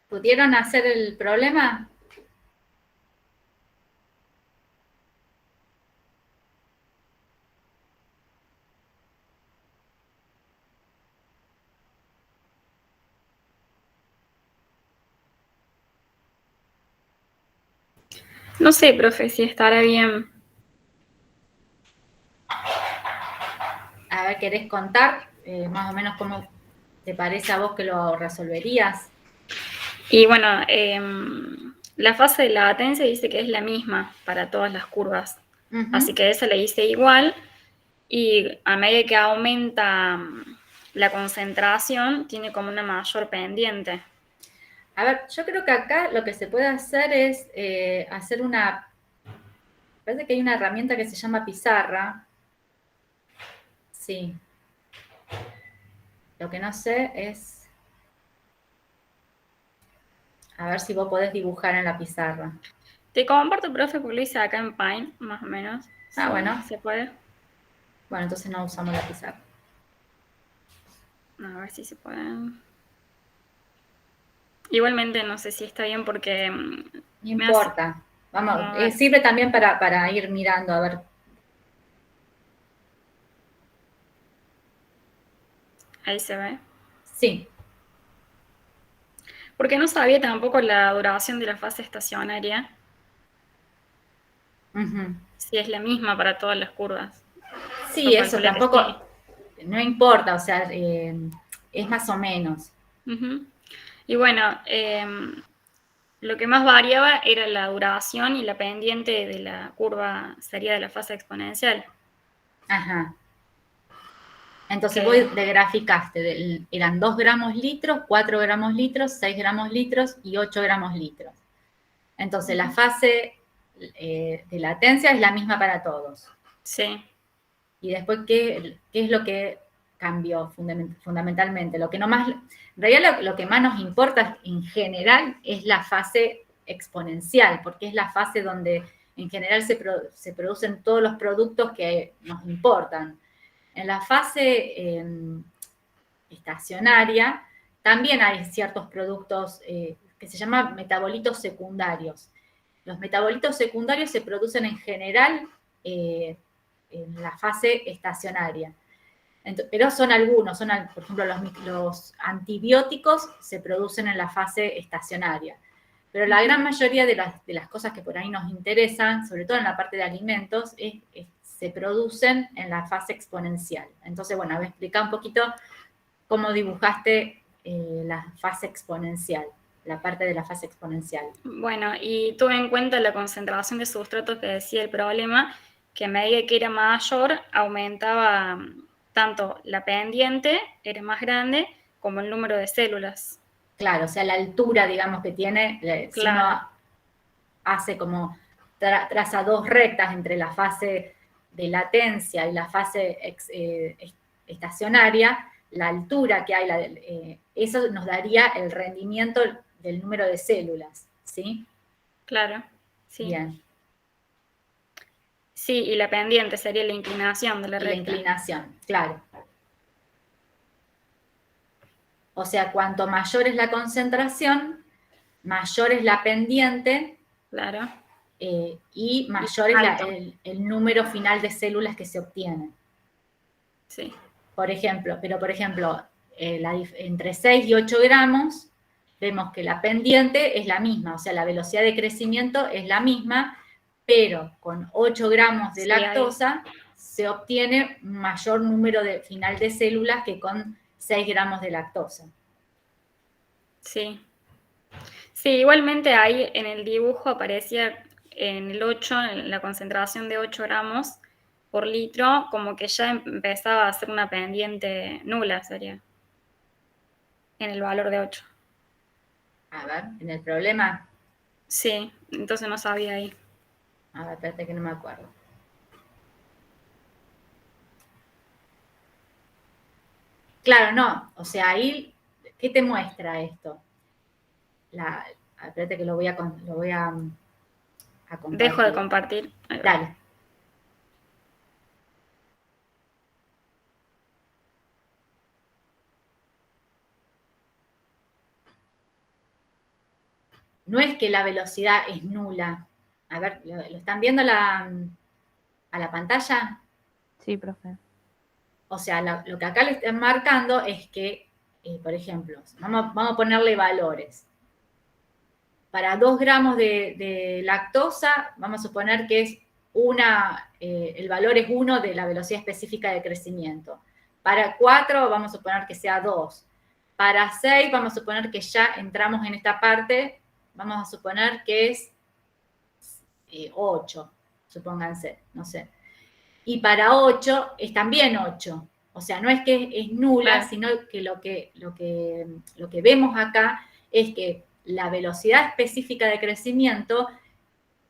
¿pudieron hacer el problema? No sé, profe, si estará bien. A ver, ¿querés contar más o menos cómo te parece a vos que lo resolverías? Y bueno, la fase de latencia dice que es la misma para todas las curvas. Ujú. Así que esa le hice igual. Y a medida que aumenta la concentración, tiene como una mayor pendiente. A ver, yo creo que acá lo que se puede hacer es hacer una... Parece que hay una herramienta que se llama pizarra. Sí. Lo que no sé es... A ver si vos podés dibujar en la pizarra. Te comparto, profe, porque lo hice acá en Paint, más o menos. Ah, Sí, bueno. ¿se puede? Bueno, entonces no usamos la pizarra. A ver si se puede. Igualmente no sé si está bien porque No me hace... importa. Vamos, A ver. sirve también para ir mirando, a ver. Ahí se ve. Sí. Porque no sabía tampoco la duración de la fase estacionaria, Ujú. si es la misma para todas las curvas. Sí, Yo eso calculé que tampoco, sí. no importa, o sea, es más o menos. Ujú. Y bueno, lo que más variaba era la duración y la pendiente de la curva sería de la fase exponencial. Ajá. Entonces vos Que, de graficaste, eran 2 gramos litros, 4 gramos litros, 6 gramos litros y 8 gramos litros. Entonces la fase de latencia es la misma para todos. sí, Y después, ¿qué es lo que cambió fundamentalmente? Lo que no más, en realidad lo que más nos importa en general es la fase exponencial, porque es la fase donde en general se producen todos los productos que nos importan. En la fase estacionaria también hay ciertos productos que se llaman metabolitos secundarios. Los metabolitos secundarios se producen en general en la fase estacionaria. Pero son algunos, por ejemplo, los antibióticos se producen en la fase estacionaria. Pero la gran mayoría de las cosas que por ahí nos interesan, sobre todo en la parte de alimentos, se producen en la fase exponencial. Entonces, bueno, a ver, explica un poquito cómo dibujaste la fase exponencial, la parte de la fase exponencial. bueno, y tuve en cuenta la concentración de sustratos que decía el problema, que a medida que era mayor, aumentaba tanto la pendiente, era más grande, como el número de células. Claro, o sea, la altura, digamos, que tiene, si uno Claro, hace como, traza 2 rectas entre la fase de latencia y la fase estacionaria, la altura que hay, eso nos daría el rendimiento del número de células, ¿sí? claro, sí. Bien, Sí, y la pendiente sería la inclinación de la y la recta. inclinación, claro. O sea, cuanto mayor es la concentración, mayor es la pendiente Claro. y Y mayor es alto, el número final de células que se obtienen. sí, Por ejemplo, entre 6 y 8 gramos, vemos que la pendiente es la misma, o sea, la velocidad de crecimiento es la misma, pero con 8 gramos de sí, ahí, lactosa se obtiene un mayor número final de células que con 6 gramos de lactosa. sí. Sí, igualmente ahí en el dibujo aparecía en el 8, en la concentración de 8 gramos por litro, como que ya empezaba a ser una pendiente nula, sería, en el valor de 8. A ver, en el problema, Sí, entonces no sabía ahí. a ver, espérate que no me acuerdo. Claro, no, o sea, ahí, ¿qué te muestra esto? Espérate que lo voy a Dejo de compartir. compartir. Ahí va. Dale. no es que la velocidad es nula. A ver, ¿lo están viendo a la pantalla? Sí, profe. O sea, lo que acá le están marcando es que, por ejemplo, vamos a ponerle valores. Para 2 gramos de lactosa, vamos a suponer que es el valor es 1 de la velocidad específica de crecimiento. Para 4, vamos a suponer que sea 2. Para 6, vamos a suponer que ya entramos en esta parte, vamos a suponer que es 8, supónganse, no sé. Y para 8 es también 8. O sea, no es que es nula, Claro. sino que lo que vemos acá es que la velocidad específica de crecimiento,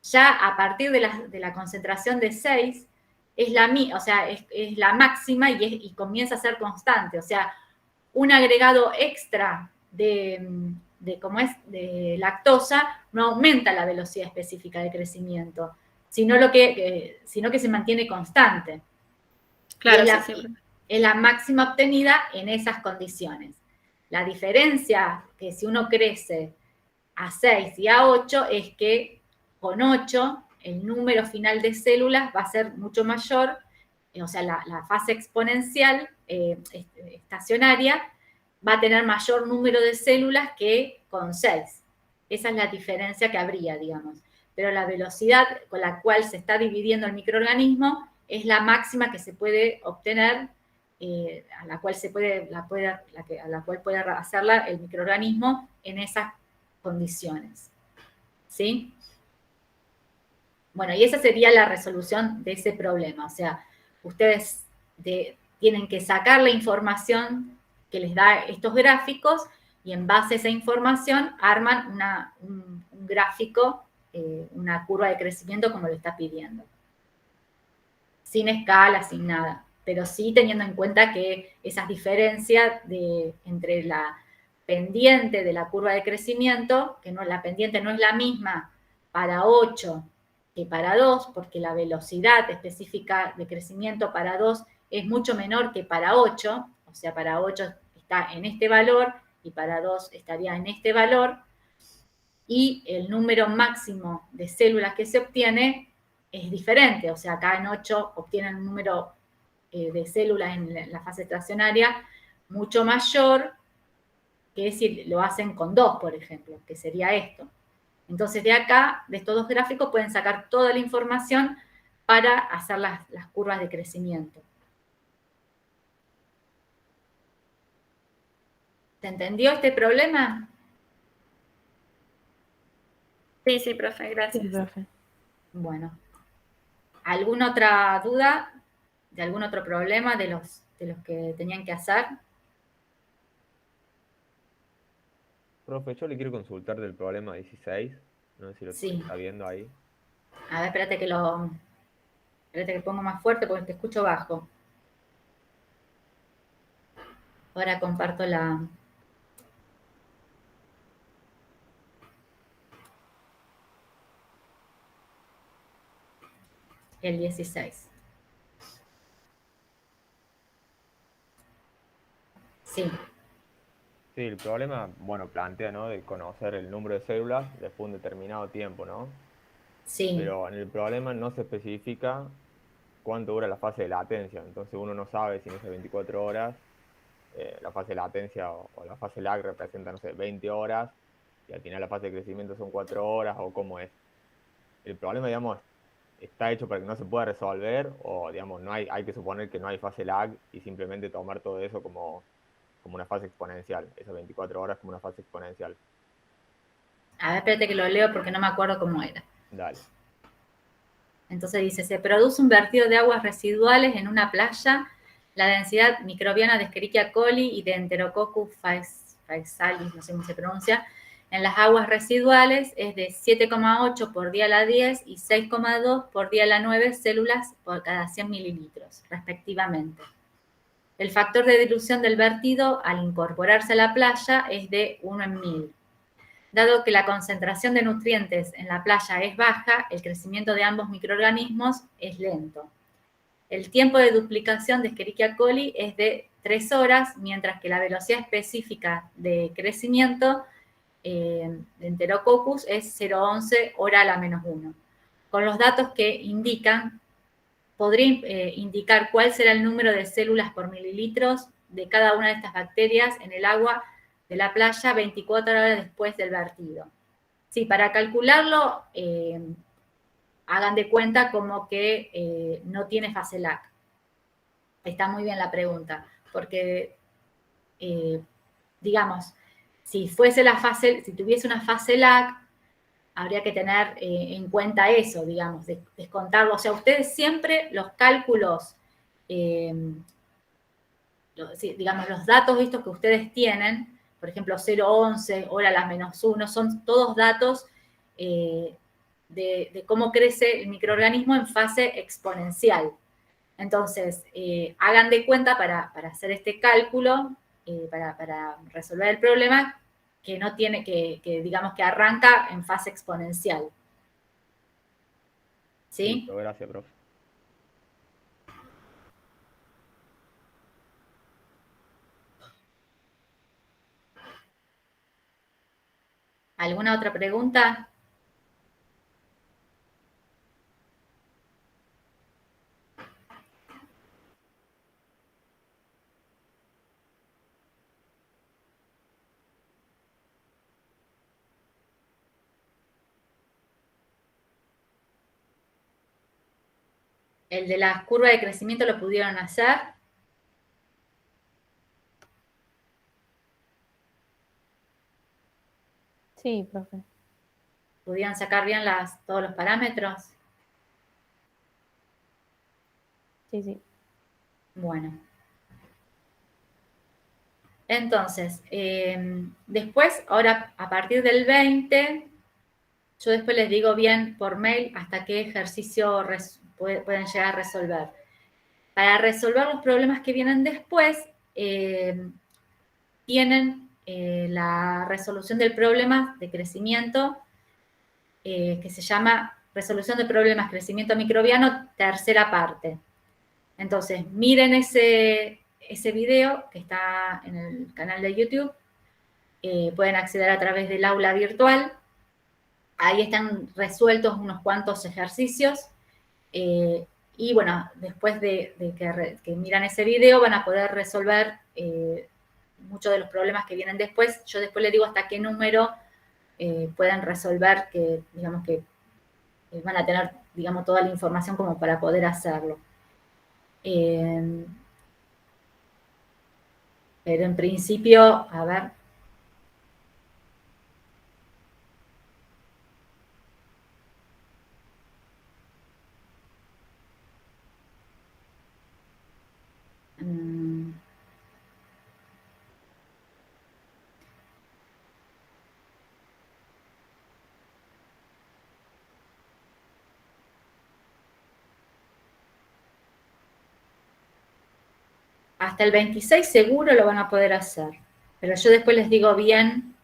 ya a partir de la concentración de 6, es la máxima y comienza a ser constante. O sea, un agregado extra de lactosa no aumenta la velocidad específica de crecimiento, sino que se mantiene constante. Claro, Y sí. es la máxima obtenida en esas condiciones. La diferencia que si uno crece a 6 y a 8 es que con 8 el número final de células va a ser mucho mayor, o sea, la fase exponencial estacionaria va a tener mayor número de células que con 6. Esa es la diferencia que habría, digamos. Pero la velocidad con la cual se está dividiendo el microorganismo es la máxima que se puede obtener, a la cual puede hacerla el microorganismo en esas condiciones. ¿Sí? Bueno, y esa sería la resolución de ese problema. O sea, ustedes tienen que sacar la información que les da estos gráficos y en base a esa información arman un gráfico, una curva de crecimiento como lo está pidiendo. Sin escala, sin nada, pero sí teniendo en cuenta que esas diferencias entre la pendiente de la curva de crecimiento, que la pendiente no es la misma para 8 que para 2, porque la velocidad específica de crecimiento para 2 es mucho menor que para 8, o sea, para 8 está en este valor y para 2 estaría en este valor, y el número máximo de células que se obtiene es diferente, o sea, acá en 8 obtienen un número de células en la fase estacionaria mucho mayor que si lo hacen con 2, por ejemplo, que sería esto. Entonces, de acá, de estos 2 gráficos, pueden sacar toda la información para hacer las curvas de crecimiento. ¿Se entendió este problema? Sí, profe, gracias. Sí, profe. Bueno. ¿Alguna otra duda de algún otro problema de los que tenían que hacer? Profe, yo le quiero consultar del problema 16. No sé si lo Sí. está viendo ahí. A ver, espérate que pongo más fuerte porque te escucho bajo. Ahora comparto el 16. Sí. Sí, el problema, bueno, plantea, ¿no? De conocer el número de células después de un determinado tiempo, ¿no? Sí. Pero en el problema no se especifica cuánto dura la fase de latencia. Entonces uno no sabe si en esas 24 horas la fase de latencia o la fase lag representa, no sé, 20 horas y al final la fase de crecimiento son 4 horas o cómo es. El problema, digamos, está hecho para que no se pueda resolver o, digamos, hay que suponer que no hay fase lag y simplemente tomar todo eso como una fase exponencial, esas 24 horas como una fase exponencial. A ver, espérate que lo leo porque no me acuerdo cómo era. Dale. Entonces dice, se produce un vertido de aguas residuales en una playa. La densidad microbiana de Escherichia coli y de Enterococcus faecalis, no sé cómo se pronuncia, en las aguas residuales es de 7,8 por día a la 10 y 6,2 por día a la 9 células por cada 100 mililitros, respectivamente. El factor de dilución del vertido al incorporarse a la playa es de 1 en 1000. Dado que la concentración de nutrientes en la playa es baja, el crecimiento de ambos microorganismos es lento. El tiempo de duplicación de Escherichia coli es de 3 horas, mientras que la velocidad específica de crecimiento de Enterococcus es 0,11 hora a la -1. Con los datos que indican, podría indicar cuál será el número de células por mililitros de cada una de estas bacterias en el agua de la playa 24 horas después del vertido. Sí, para calcularlo, hagan de cuenta como que no tiene fase lag. Está muy bien la pregunta, porque, digamos, si tuviese una fase lag, habría que tener en cuenta eso, digamos, descontarlo. O sea, ustedes siempre los cálculos, digamos, los datos estos que ustedes tienen, por ejemplo, 0,11, hora a la -1, son todos datos de cómo crece el microorganismo en fase exponencial. Entonces, hagan de cuenta para hacer este cálculo, para resolver el problema, que no tiene, que digamos que arranca en fase exponencial. ¿Sí? Listo, gracias, profe. ¿Alguna otra pregunta? El de la curva de crecimiento lo pudieron hacer. Sí, profe. ¿Pudieron sacar bien todos los parámetros? Sí, sí. Bueno. Entonces, después, ahora a partir del 20, yo después les digo bien por mail hasta qué ejercicio pueden llegar a resolver. Para resolver los problemas que vienen después, tienen la resolución del problema de crecimiento, que se llama resolución de problemas crecimiento microbiano, tercera parte. Entonces, miren ese video que está en el canal de YouTube. Pueden acceder a través del aula virtual. Ahí están resueltos unos cuantos ejercicios. Y bueno, después de que miran ese video, van a poder resolver muchos de los problemas que vienen después. Yo después les digo hasta qué número pueden resolver, que digamos que van a tener, digamos, toda la información como para poder hacerlo. Pero en principio, a ver. Hasta el 26 seguro lo van a poder hacer, pero yo después les digo bien,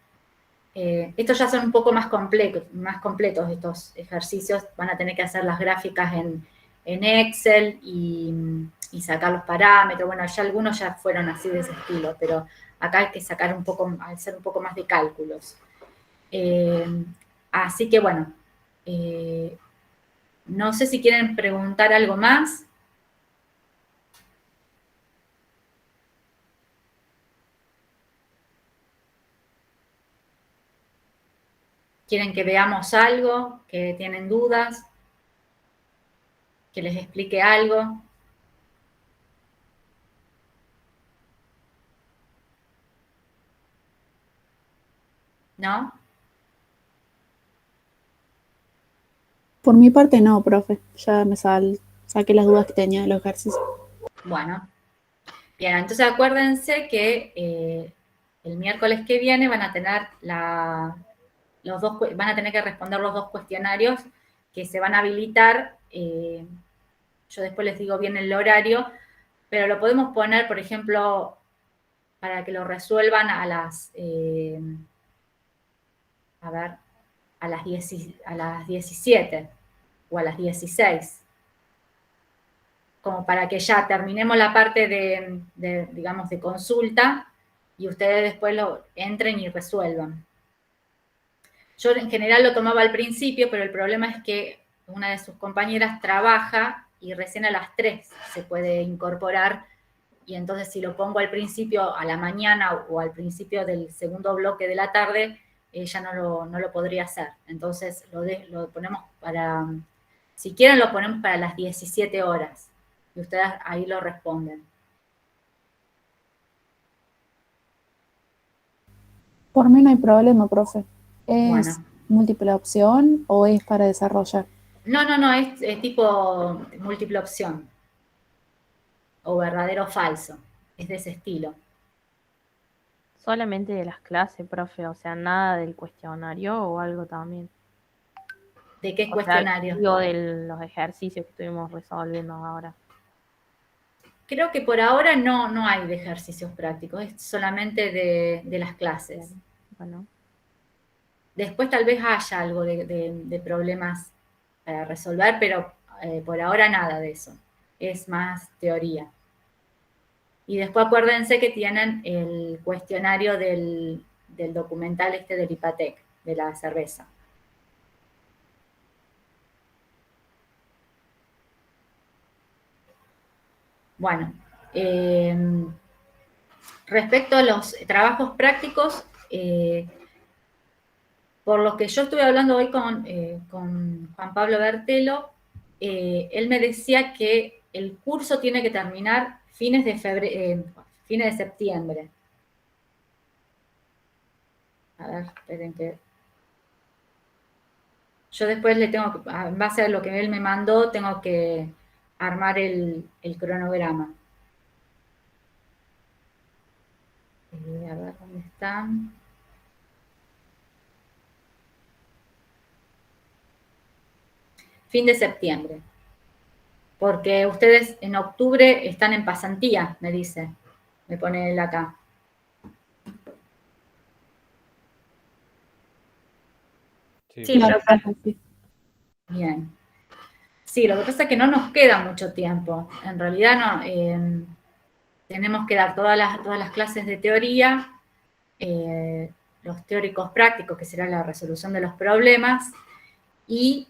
estos ya son un poco más completos estos ejercicios, van a tener que hacer las gráficas en Excel y sacar los parámetros, bueno, ya algunos ya fueron así de ese estilo, pero acá hay que sacar hacer un poco más de cálculos. Así que bueno, no sé si quieren preguntar algo más. ¿Quieren que veamos algo? ¿Que tienen dudas? ¿Que les explique algo? ¿No? Por mi parte no, profe. Ya me saqué las dudas que tenía de los ejercicios. Bueno. Bien, entonces acuérdense que el miércoles que viene van a tener van a tener que responder los 2 cuestionarios que se van a habilitar. Yo después les digo bien el horario, pero lo podemos poner, por ejemplo, para que lo resuelvan a las 17 o a las 16. Como para que ya terminemos la parte digamos, de consulta y ustedes después lo entren y resuelvan. Yo en general lo tomaba al principio, pero el problema es que una de sus compañeras trabaja y recién a las 3 se puede incorporar, y entonces si lo pongo al principio, a la mañana o al principio del segundo bloque de la tarde, ella no lo podría hacer. Entonces lo ponemos para, si quieren lo ponemos para las 17 horas, y ustedes ahí lo responden. Por mí no hay problema, profe. ¿Es Bueno. múltiple opción o es para desarrollar? No, es tipo múltiple opción. O verdadero o falso. Es de ese estilo. Solamente de las clases, profe, o sea, nada del cuestionario o algo también. ¿De qué O sea, cuestionario? digo de los ejercicios que estuvimos resolviendo ahora. Creo que por ahora no hay de ejercicios prácticos, es solamente de las clases. Bueno, Después tal vez haya algo de problemas para resolver, pero por ahora nada de eso. Es más teoría. Y después acuérdense que tienen el cuestionario del documental del IPATEC, de la cerveza. Bueno, respecto a los trabajos prácticos, por lo que yo estuve hablando hoy con Juan Pablo Bertelo, él me decía que el curso tiene que terminar fines de septiembre. A ver, esperen que... Yo después le tengo que, en base a lo que él me mandó, tengo que armar el cronograma. A ver, ¿dónde están? Fin de septiembre. Porque ustedes en octubre están en pasantía, me dice. Me pone él acá. Sí, Claro, profe. profe, sí. Bien. Sí, lo que pasa es que no nos queda mucho tiempo. En realidad no. Tenemos que dar todas las clases de teoría, los teóricos prácticos, que será la resolución de los problemas, y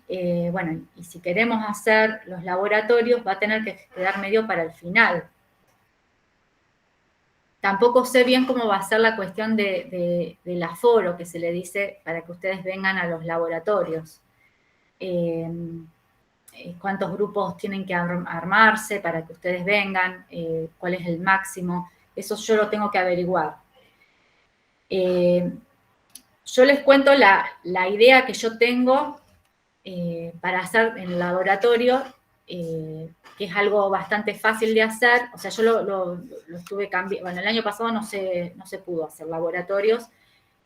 bueno, y si queremos hacer los laboratorios, va a tener que quedar medio para el final. Tampoco sé bien cómo va a ser la cuestión del aforo que se le dice para que ustedes vengan a los laboratorios. Cuántos grupos tienen que armarse para que ustedes vengan, cuál es el máximo, eso yo lo tengo que averiguar. Yo les cuento la idea que yo tengo para hacer en el laboratorio, que es algo bastante fácil de hacer. O sea, yo lo estuve cambiando. Bueno, el año pasado no se pudo hacer laboratorios,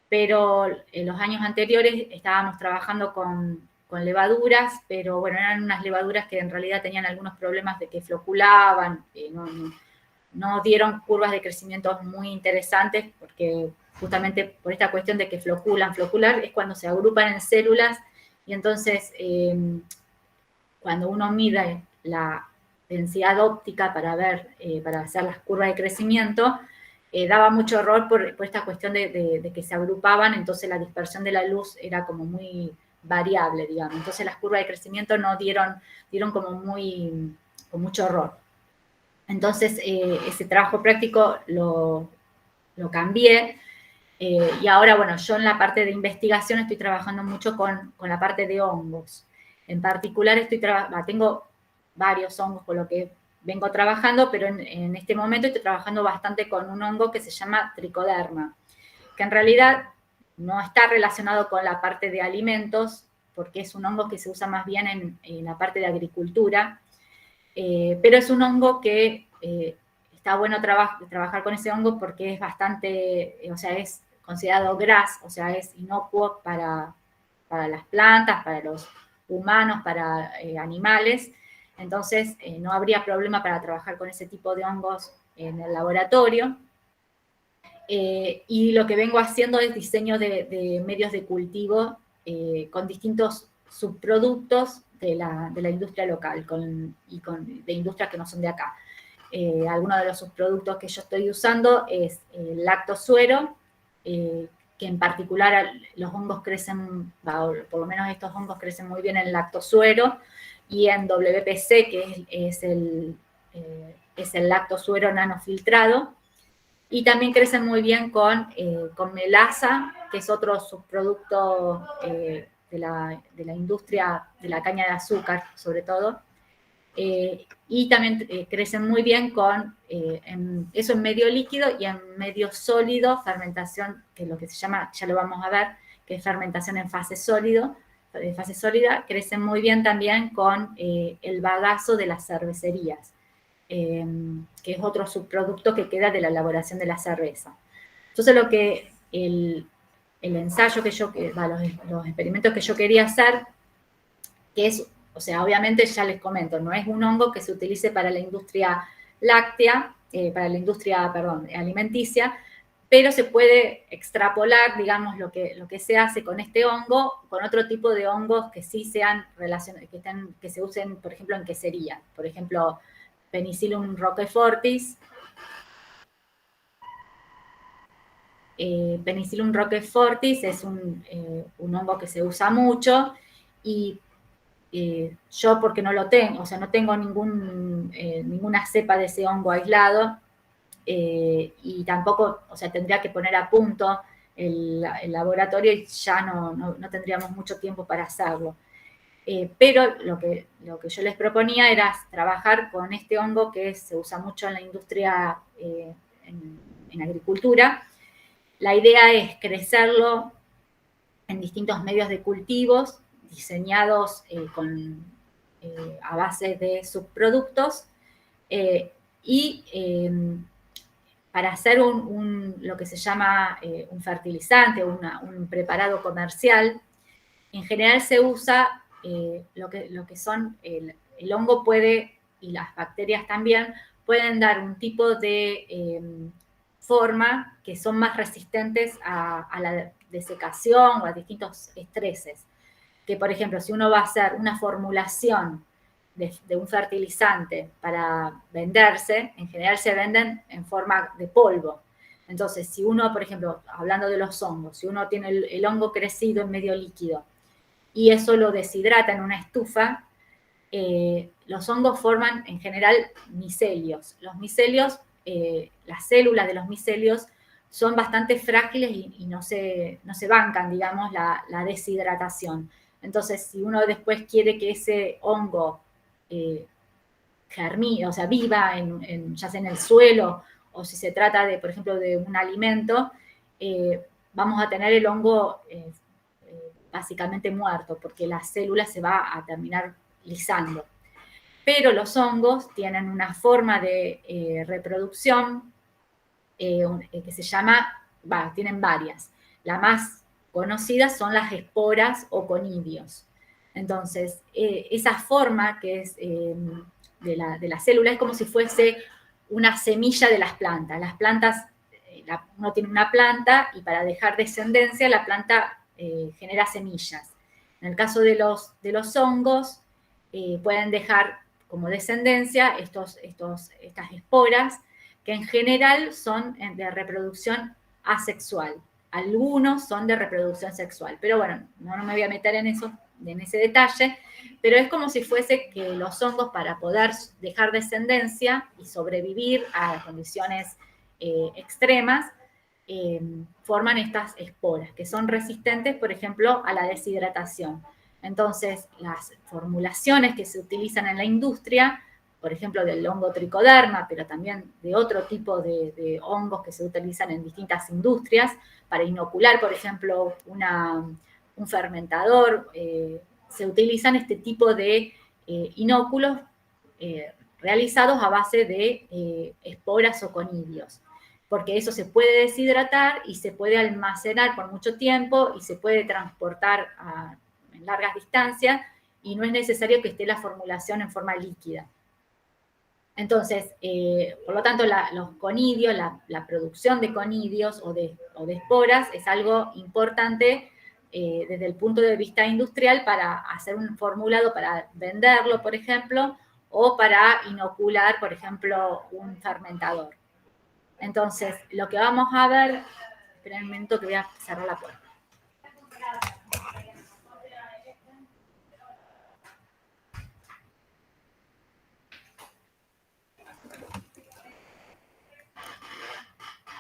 pero en los años anteriores estábamos trabajando con levaduras, pero bueno, eran unas levaduras que en realidad tenían algunos problemas de que floculaban, no dieron curvas de crecimiento muy interesantes, porque justamente por esta cuestión de que flocular es cuando se agrupan en células, y entonces cuando uno mide la densidad óptica para ver, para hacer las curvas de crecimiento, daba mucho error por esta cuestión de que se agrupaban, entonces la dispersión de la luz era como muy variable, digamos. Entonces las curvas de crecimiento no dieron como con mucho error. Entonces ese trabajo práctico lo cambié, y ahora, bueno, yo en la parte de investigación estoy trabajando mucho con la parte de hongos. En particular tengo varios hongos con lo que vengo trabajando, pero en este momento estoy trabajando bastante con un hongo que se llama tricoderma, que en realidad no está relacionado con la parte de alimentos, porque es un hongo que se usa más bien en la parte de agricultura, pero es un hongo que está bueno trabajar con ese hongo porque es bastante, o sea, es considerado GRAS, o sea, es inocuo para las plantas, para los humanos, para animales. Entonces, no habría problema para trabajar con ese tipo de hongos en el laboratorio. Y lo que vengo haciendo es diseño de medios de cultivo con distintos subproductos de la industria local de industrias que no son de acá. Algunos de los subproductos que yo estoy usando es el lactosuero, que en particular los hongos crecen, o por lo menos estos hongos crecen muy bien en lactosuero y en WPC, que es el lactosuero nanofiltrado, y también crecen muy bien con melaza, que es otro subproducto de la industria de la caña de azúcar, sobre todo, y también crecen muy bien con eso en medio líquido y en medio sólido, fermentación, que es lo que se llama, ya lo vamos a ver, que es fermentación en fase sólida, crecen muy bien también con el bagazo de las cervecerías, que es otro subproducto que queda de la elaboración de la cerveza. Entonces el ensayo los experimentos que yo quería hacer, que es, o sea, obviamente ya les comento, no es un hongo que se utilice para la industria láctea, alimenticia, pero se puede extrapolar, digamos, lo que se hace con este hongo, con otro tipo de hongos que sí sean relacionados, que se usen, por ejemplo, en quesería. Por ejemplo, Penicillium roquefortis. Penicillium roquefortis es un hongo que se usa mucho y yo porque no lo tengo, o sea, no tengo ninguna cepa de ese hongo aislado y tampoco, o sea, tendría que poner a punto el laboratorio y ya no tendríamos mucho tiempo para hacerlo. Pero lo que yo les proponía era trabajar con este hongo que se usa mucho en la industria, en agricultura. La idea es crecerlo en distintos medios de cultivos diseñados a base de subproductos y para hacer lo que se llama un fertilizante, un preparado comercial, en general se usa lo que son el hongo puede, y las bacterias también, pueden dar un tipo de forma que son más resistentes a la desecación o a distintos estreses. Que, por ejemplo, si uno va a hacer una formulación de un fertilizante para venderse, en general se venden en forma de polvo. Entonces, si uno, por ejemplo, hablando de los hongos, si uno tiene el hongo crecido en medio líquido y eso lo deshidrata en una estufa, los hongos forman en general micelios. Los micelios, las células de los micelios son bastante frágiles y no se bancan, digamos, la deshidratación. Entonces, si uno después quiere que ese hongo germine, o sea, viva ya sea en el suelo o si se trata de, por ejemplo, de un alimento, vamos a tener el hongo básicamente muerto, porque la célula se va a terminar lisando. Pero los hongos tienen una forma de reproducción que se llama, tienen varias. La más conocida son las esporas o conidios. Entonces, esa forma que es de la célula es como si fuese una semilla de las plantas. Las plantas, uno tiene una planta y para dejar descendencia la planta genera semillas. En el caso de los hongos, pueden dejar como descendencia estas esporas, que en general son de reproducción asexual. Algunos son de reproducción sexual, pero bueno, no me voy a meter en ese detalle, pero es como si fuese que los hongos, para poder dejar descendencia y sobrevivir a condiciones extremas, forman estas esporas, que son resistentes, por ejemplo, a la deshidratación. Entonces, las formulaciones que se utilizan en la industria, por ejemplo, del hongo tricoderma, pero también de otro tipo de hongos que se utilizan en distintas industrias, para inocular, por ejemplo, un fermentador, se utilizan este tipo de inóculos realizados a base de esporas o conidios, porque eso se puede deshidratar y se puede almacenar por mucho tiempo y se puede transportar en largas distancias y no es necesario que esté la formulación en forma líquida. Entonces, por lo tanto, los conidios, la producción de conidios o de esporas es algo importante desde el punto de vista industrial para hacer un formulado, para venderlo, por ejemplo, o para inocular, por ejemplo, un fermentador. Entonces, lo que vamos a ver, Esperen un momento que voy a cerrar la puerta.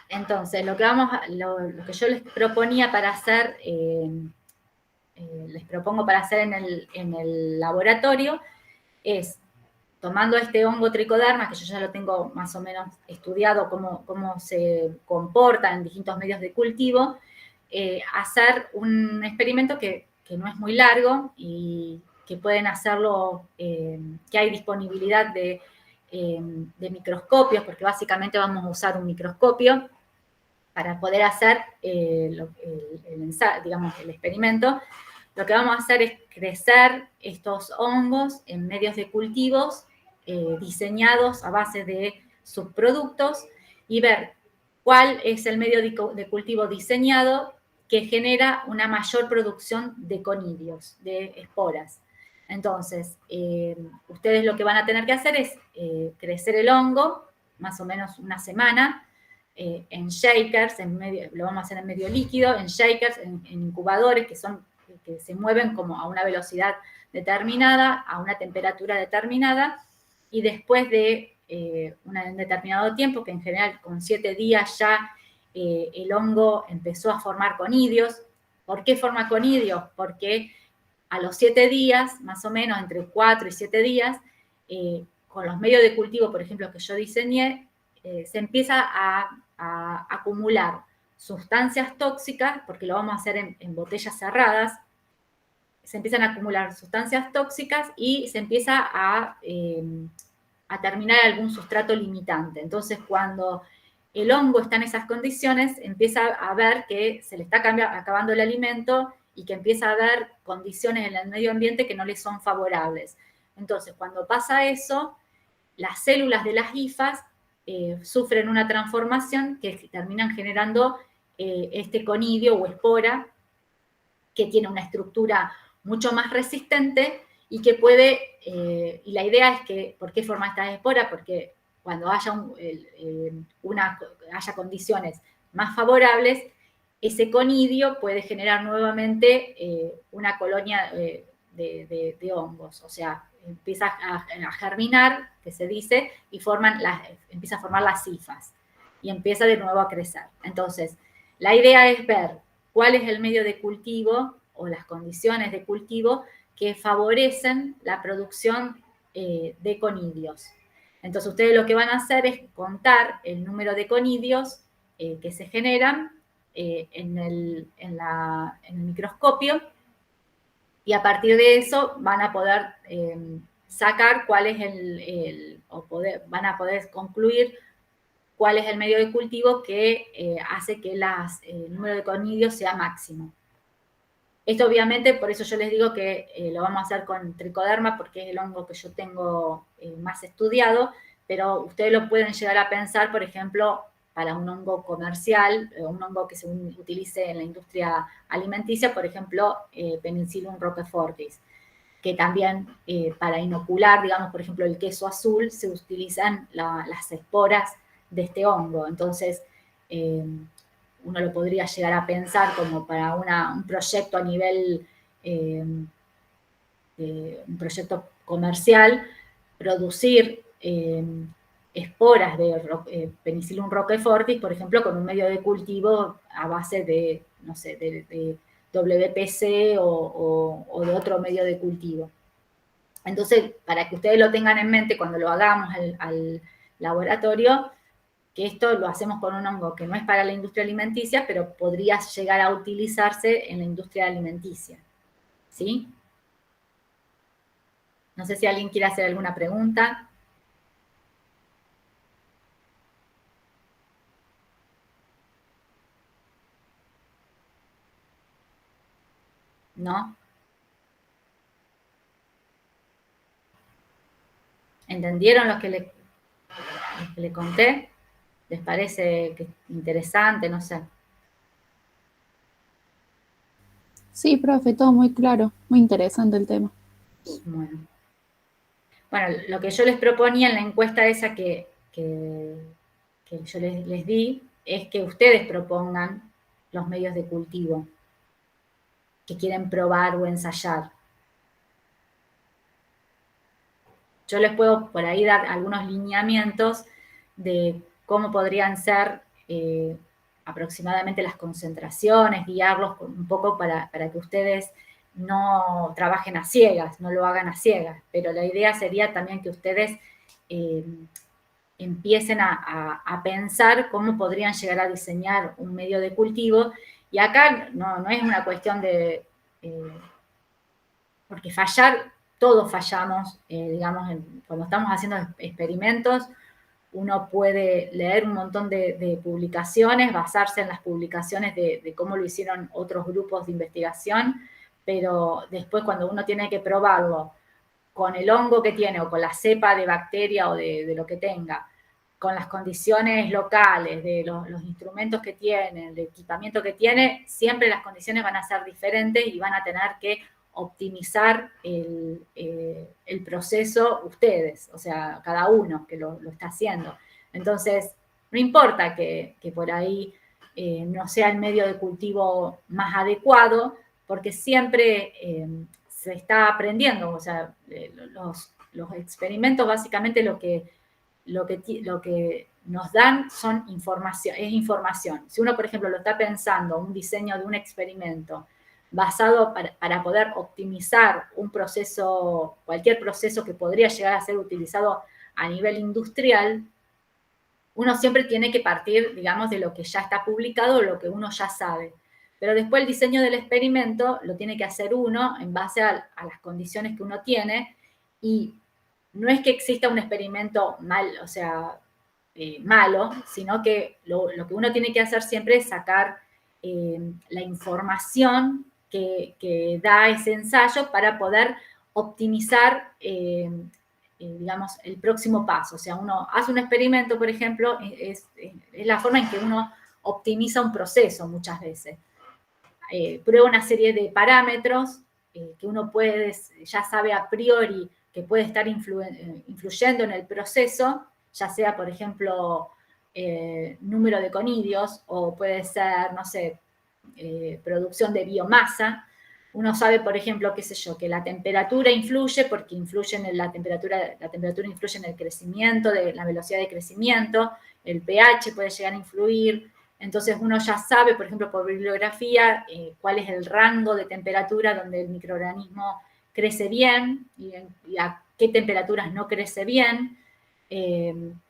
Entonces, lo que yo les proponía para hacer, les propongo para hacer en el laboratorio es, tomando este hongo tricoderma, que yo ya lo tengo más o menos estudiado cómo se comporta en distintos medios de cultivo, hacer un experimento que no es muy largo y que pueden hacerlo, que hay disponibilidad de microscopios, porque básicamente vamos a usar un microscopio para poder hacer el experimento. Lo que vamos a hacer es crecer estos hongos en medios de cultivos diseñados a base de subproductos y ver cuál es el medio de cultivo diseñado que genera una mayor producción de conidios, de esporas. Entonces, ustedes lo que van a tener que hacer es crecer el hongo, más o menos una semana, en shakers, lo vamos a hacer en medio líquido, en shakers, en incubadores que se mueven como a una velocidad determinada, a una temperatura determinada, y después de un determinado tiempo, que en general con 7 días ya el hongo empezó a formar conidios. ¿Por qué forma conidios? Porque a los 7 días, más o menos entre 4 y 7 días, con los medios de cultivo, por ejemplo, que yo diseñé, se empieza a acumular sustancias tóxicas, porque lo vamos a hacer en botellas cerradas, se empiezan a acumular sustancias tóxicas y se empieza a terminar algún sustrato limitante. Entonces, cuando el hongo está en esas condiciones, empieza a ver que se le está acabando el alimento y que empieza a haber condiciones en el medio ambiente que no le son favorables. Entonces, cuando pasa eso, las células de las hifas sufren una transformación que terminan generando este conidio o espora que tiene una estructura mucho más resistente y que puede, y la idea es que, ¿por qué forma esta espora? Porque cuando haya, haya condiciones más favorables, ese conidio puede generar nuevamente una colonia de hongos, o sea, empieza a germinar, que se dice, y empieza a formar las hifas, y empieza de nuevo a crecer. Entonces, la idea es ver cuál es el medio de cultivo o las condiciones de cultivo que favorecen la producción de conidios. Entonces, ustedes lo que van a hacer es contar el número de conidios que se generan en el microscopio, y a partir de eso van a poder sacar cuál es van a poder concluir cuál es el medio de cultivo que hace que el número de conidios sea máximo. Esto obviamente, por eso yo les digo que lo vamos a hacer con tricoderma, porque es el hongo que yo tengo más estudiado, pero ustedes lo pueden llegar a pensar, por ejemplo, para un hongo comercial, un hongo que se utilice en la industria alimenticia, por ejemplo, Penicillium roquefortis, que también para inocular, digamos, por ejemplo, el queso azul, se utilizan las esporas de este hongo. Entonces, uno lo podría llegar a pensar como para un proyecto a nivel, un proyecto comercial, producir esporas de Penicillium roquefortis, por ejemplo, con un medio de cultivo a base de, no sé, de WPC o de otro medio de cultivo. Entonces, para que ustedes lo tengan en mente cuando lo hagamos al laboratorio, que esto lo hacemos con un hongo que no es para la industria alimenticia, pero podría llegar a utilizarse en la industria alimenticia. ¿Sí? No sé si alguien quiere hacer alguna pregunta. ¿No? ¿Entendieron lo que le conté? ¿Les parece que es interesante? No sé. Sí, profe, todo muy claro, muy interesante el tema. Bueno, lo que yo les proponía en la encuesta esa que yo les di es que ustedes propongan los medios de cultivo que quieren probar o ensayar. Yo les puedo por ahí dar algunos lineamientos de cómo podrían ser aproximadamente las concentraciones, guiarlos un poco para que ustedes no trabajen a ciegas, no lo hagan a ciegas, pero la idea sería también que ustedes empiecen a pensar cómo podrían llegar a diseñar un medio de cultivo, y acá no es una cuestión de... porque fallar, todos fallamos, digamos, cuando estamos haciendo experimentos, uno puede leer un montón de publicaciones, basarse en las publicaciones de cómo lo hicieron otros grupos de investigación, pero después cuando uno tiene que probarlo con el hongo que tiene o con la cepa de bacteria o de lo que tenga, con las condiciones locales, de los instrumentos que tiene, el equipamiento que tiene, siempre las condiciones van a ser diferentes y van a tener que optimizar el proceso ustedes, o sea, cada uno que lo está haciendo. Entonces, no importa que por ahí no sea el medio de cultivo más adecuado, porque siempre se está aprendiendo, o sea, los experimentos básicamente lo que nos dan es información. Si uno, por ejemplo, lo está pensando, un diseño de un experimento, basado para poder optimizar un proceso, cualquier proceso que podría llegar a ser utilizado a nivel industrial, uno siempre tiene que partir, digamos, de lo que ya está publicado o lo que uno ya sabe. Pero después el diseño del experimento lo tiene que hacer uno en base a las condiciones que uno tiene, y no es que exista un experimento malo, sino que lo que uno tiene que hacer siempre es sacar la información que da ese ensayo para poder optimizar, digamos, el próximo paso. O sea, uno hace un experimento, por ejemplo, es la forma en que uno optimiza un proceso muchas veces. Prueba una serie de parámetros que uno ya sabe a priori que puede estar influyendo en el proceso, ya sea, por ejemplo, número de conidios, o puede ser, no sé, producción de biomasa. Uno sabe, por ejemplo, qué sé yo, que la temperatura influye porque la temperatura influye en el crecimiento, la velocidad de crecimiento, el pH puede llegar a influir. Entonces uno ya sabe, por ejemplo, por bibliografía, cuál es el rango de temperatura donde el microorganismo crece bien y a qué temperaturas no crece bien.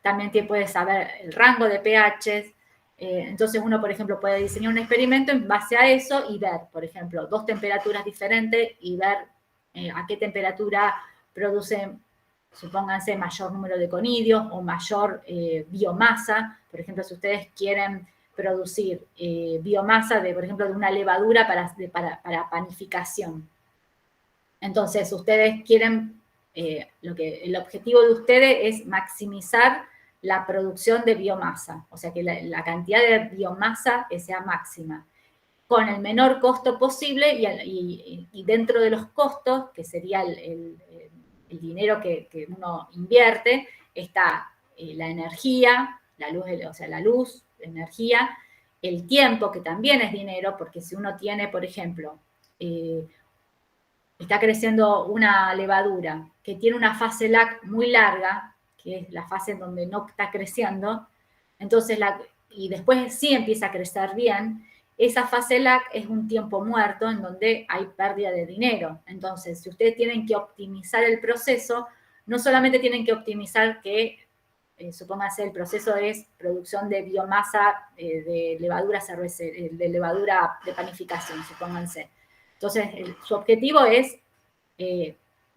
También puede saber el rango de pH. Entonces uno, por ejemplo, puede diseñar un experimento en base a eso y ver, por ejemplo, dos temperaturas diferentes y ver a qué temperatura producen, supónganse, mayor número de conidios o mayor biomasa. Por ejemplo, si ustedes quieren producir biomasa, por ejemplo, de una levadura para panificación. Entonces, ustedes quieren, el objetivo de ustedes es maximizar la producción de biomasa, o sea, que la cantidad de biomasa sea máxima, con el menor costo posible, y dentro de los costos, que sería el dinero que uno invierte, está la energía, la luz, energía, el tiempo, que también es dinero, porque si uno tiene, por ejemplo, está creciendo una levadura que tiene una fase lag muy larga, que es la fase en donde no está creciendo, entonces y después sí empieza a crecer bien, esa fase lag es un tiempo muerto en donde hay pérdida de dinero. Entonces, si ustedes tienen que optimizar el proceso, no solamente tienen que optimizar que, supóngase, el proceso es producción de biomasa de levadura de levadura de panificación, supónganse. Entonces, su objetivo es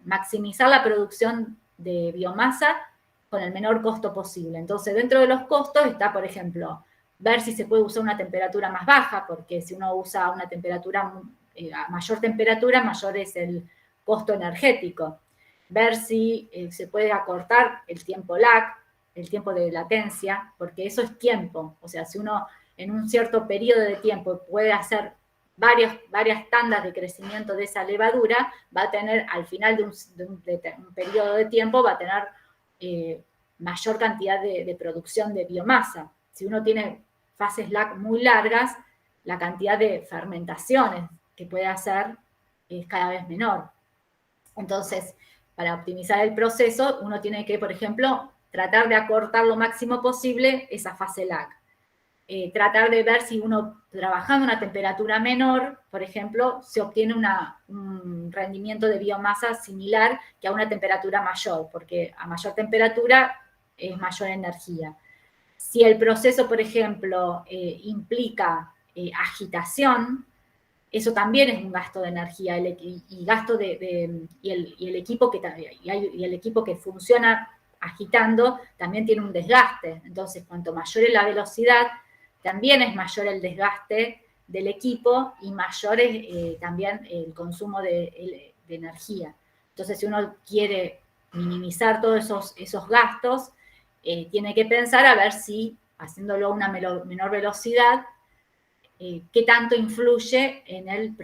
maximizar la producción de biomasa con el menor costo posible. Entonces, dentro de los costos está, por ejemplo, ver si se puede usar una temperatura más baja, porque si uno usa una temperatura, a mayor temperatura, mayor es el costo energético. Ver si se puede acortar el tiempo lag, el tiempo de latencia, porque eso es tiempo. O sea, si uno en un cierto periodo de tiempo puede hacer varias tandas de crecimiento de esa levadura, va a tener, al final de un periodo de tiempo, va a tener mayor cantidad de producción de biomasa. Si uno tiene fases lag muy largas, la cantidad de fermentaciones que puede hacer es cada vez menor. Entonces, para optimizar el proceso, uno tiene que, por ejemplo, tratar de acortar lo máximo posible esa fase lag. Tratar de ver si uno, trabajando a una temperatura menor, por ejemplo, se obtiene un rendimiento de biomasa similar que a una temperatura mayor, porque a mayor temperatura es mayor energía. Si el proceso, por ejemplo, implica agitación, eso también es un gasto de energía y gasto y el equipo que funciona agitando también tiene un desgaste. Entonces, cuanto mayor es la velocidad, también es mayor el desgaste del equipo y mayor es también el consumo de energía. Entonces, si uno quiere minimizar todos esos gastos, tiene que pensar a ver si, haciéndolo a una menor velocidad, qué tanto influye en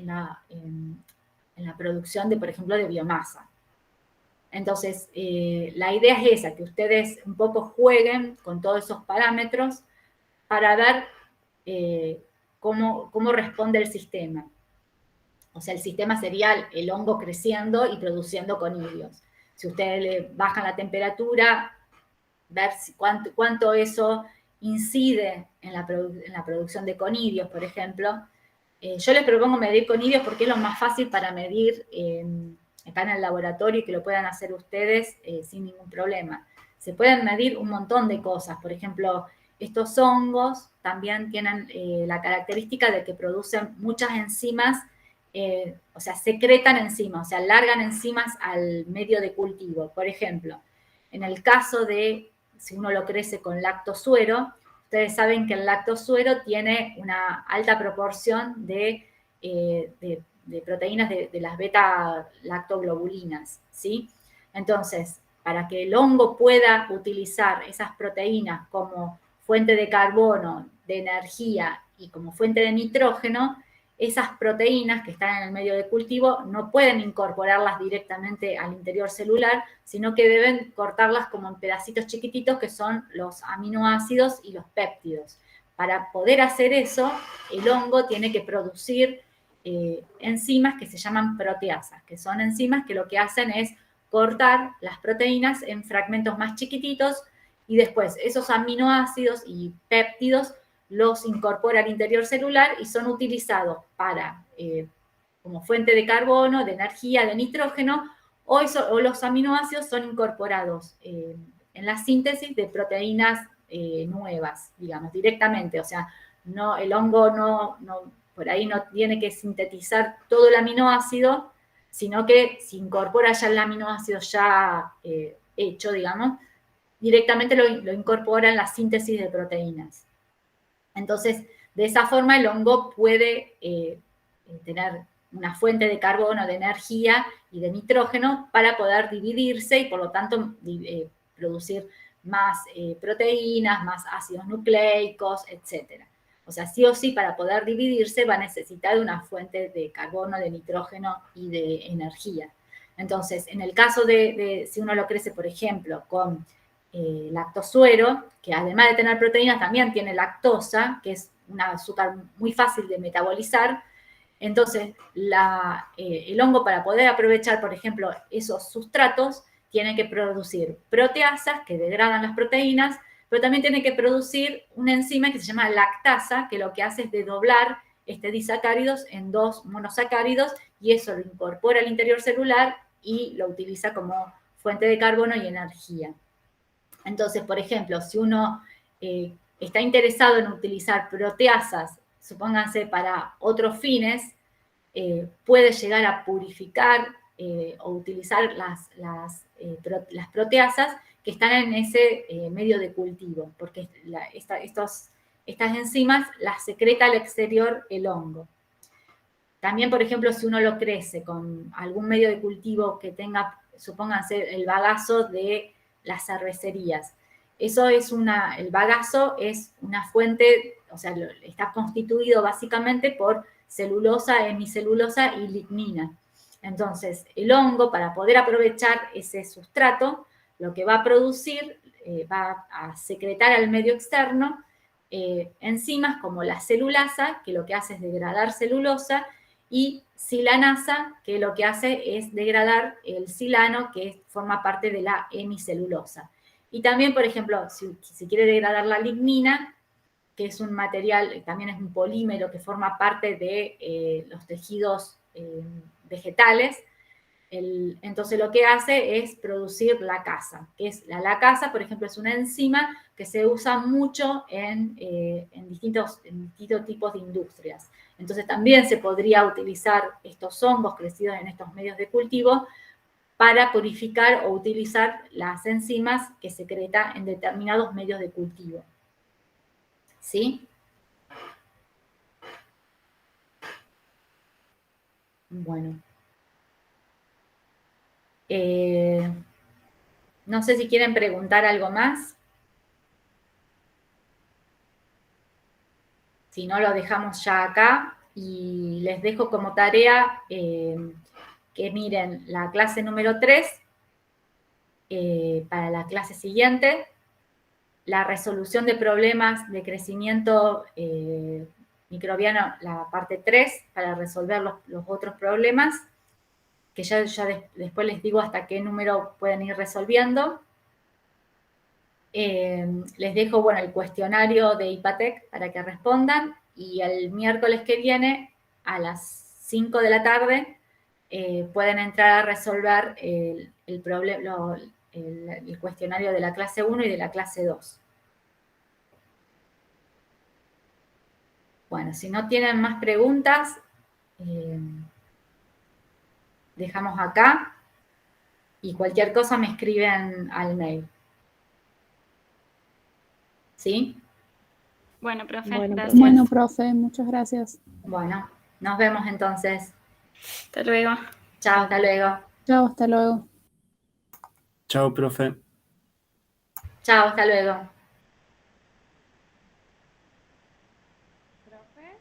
la producción de, por ejemplo, de biomasa. Entonces, la idea es esa, que ustedes un poco jueguen con todos esos parámetros para ver cómo responde el sistema. O sea, el sistema sería el hongo creciendo y produciendo conidios. Si ustedes le bajan la temperatura, ver cuánto eso incide en la producción de conidios, por ejemplo. Yo les propongo medir conidios porque es lo más fácil para medir acá en el laboratorio y que lo puedan hacer ustedes sin ningún problema. Se pueden medir un montón de cosas. Por ejemplo, estos hongos también tienen la característica de que producen muchas enzimas, o sea, secretan enzimas, o sea, largan enzimas al medio de cultivo. Por ejemplo, en el caso de, si uno lo crece con lactosuero, ustedes saben que el lactosuero tiene una alta proporción de proteínas de las beta-lactoglobulinas, ¿sí? Entonces, para que el hongo pueda utilizar esas proteínas como fuente de carbono, de energía y como fuente de nitrógeno, esas proteínas que están en el medio de cultivo no pueden incorporarlas directamente al interior celular, sino que deben cortarlas como en pedacitos chiquititos que son los aminoácidos y los péptidos. Para poder hacer eso, el hongo tiene que producir enzimas que se llaman proteasas, que son enzimas que lo que hacen es cortar las proteínas en fragmentos más chiquititos y después esos aminoácidos y péptidos los incorpora al interior celular y son utilizados para, como fuente de carbono, de energía, de nitrógeno, o los aminoácidos son incorporados en la síntesis de proteínas nuevas, digamos, directamente. O sea, el hongo por ahí no tiene que sintetizar todo el aminoácido, sino que se incorpora ya el aminoácido ya hecho, digamos, directamente lo incorpora en la síntesis de proteínas. Entonces, de esa forma el hongo puede tener una fuente de carbono, de energía y de nitrógeno para poder dividirse y por lo tanto producir más proteínas, más ácidos nucleicos, etc. O sea, sí o sí para poder dividirse va a necesitar una fuente de carbono, de nitrógeno y de energía. Entonces, en el caso de si uno lo crece, por ejemplo, con lactosuero, que además de tener proteínas también tiene lactosa, que es un azúcar muy fácil de metabolizar. Entonces, el hongo para poder aprovechar, por ejemplo, esos sustratos, tiene que producir proteasas que degradan las proteínas, pero también tiene que producir una enzima que se llama lactasa, que lo que hace es desdoblar disacáridos en 2 monosacáridos y eso lo incorpora al interior celular y lo utiliza como fuente de carbono y energía. Entonces, por ejemplo, si uno está interesado en utilizar proteasas, supónganse para otros fines, puede llegar a purificar o utilizar las proteasas que están en ese medio de cultivo, porque estas enzimas las secreta al exterior el hongo. También, por ejemplo, si uno lo crece con algún medio de cultivo que tenga, supónganse, el bagazo de las cervecerías. El bagazo es una fuente, o sea, está constituido básicamente por celulosa, hemicelulosa y lignina. Entonces, el hongo, para poder aprovechar ese sustrato, lo que va a producir, va a secretar al medio externo enzimas como la celulasa, que lo que hace es degradar celulosa, y silanasa, que lo que hace es degradar el silano, que forma parte de la hemicelulosa. Y también, por ejemplo, si se quiere degradar la lignina, que es un material, también es un polímero que forma parte de los tejidos vegetales, entonces lo que hace es producir lacasa, que es la lacasa, por ejemplo, es una enzima que se usa mucho en distintos tipos de industrias. Entonces también se podría utilizar estos hongos crecidos en estos medios de cultivo para purificar o utilizar las enzimas que secreta en determinados medios de cultivo. ¿Sí? Bueno. No sé si quieren preguntar algo más. Si no, lo dejamos ya acá y les dejo como tarea que miren la clase número 3 para la clase siguiente, la resolución de problemas de crecimiento microbiano, la parte 3, para resolver los otros problemas, que ya después les digo hasta qué número pueden ir resolviendo. Les dejo, bueno, el cuestionario de IPATEC para que respondan, y el miércoles que viene, a las 5 de la tarde, pueden entrar a resolver el cuestionario de la clase 1 y de la clase 2. Bueno, si no tienen más preguntas, dejamos acá, y cualquier cosa me escriben al mail. ¿Sí? Bueno, profe, Bueno, gracias. bueno, profe, muchas gracias. Bueno, nos vemos entonces. Hasta luego. Chao, hasta luego. Chao, hasta luego. Chao, profe. Chao, hasta luego. Profe,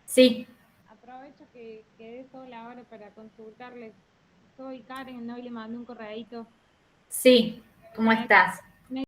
Sí, aprovecho que quedé sola ahora para consultarles. Soy Karen, no, y le mandé un correíto. sí, ¿cómo estás?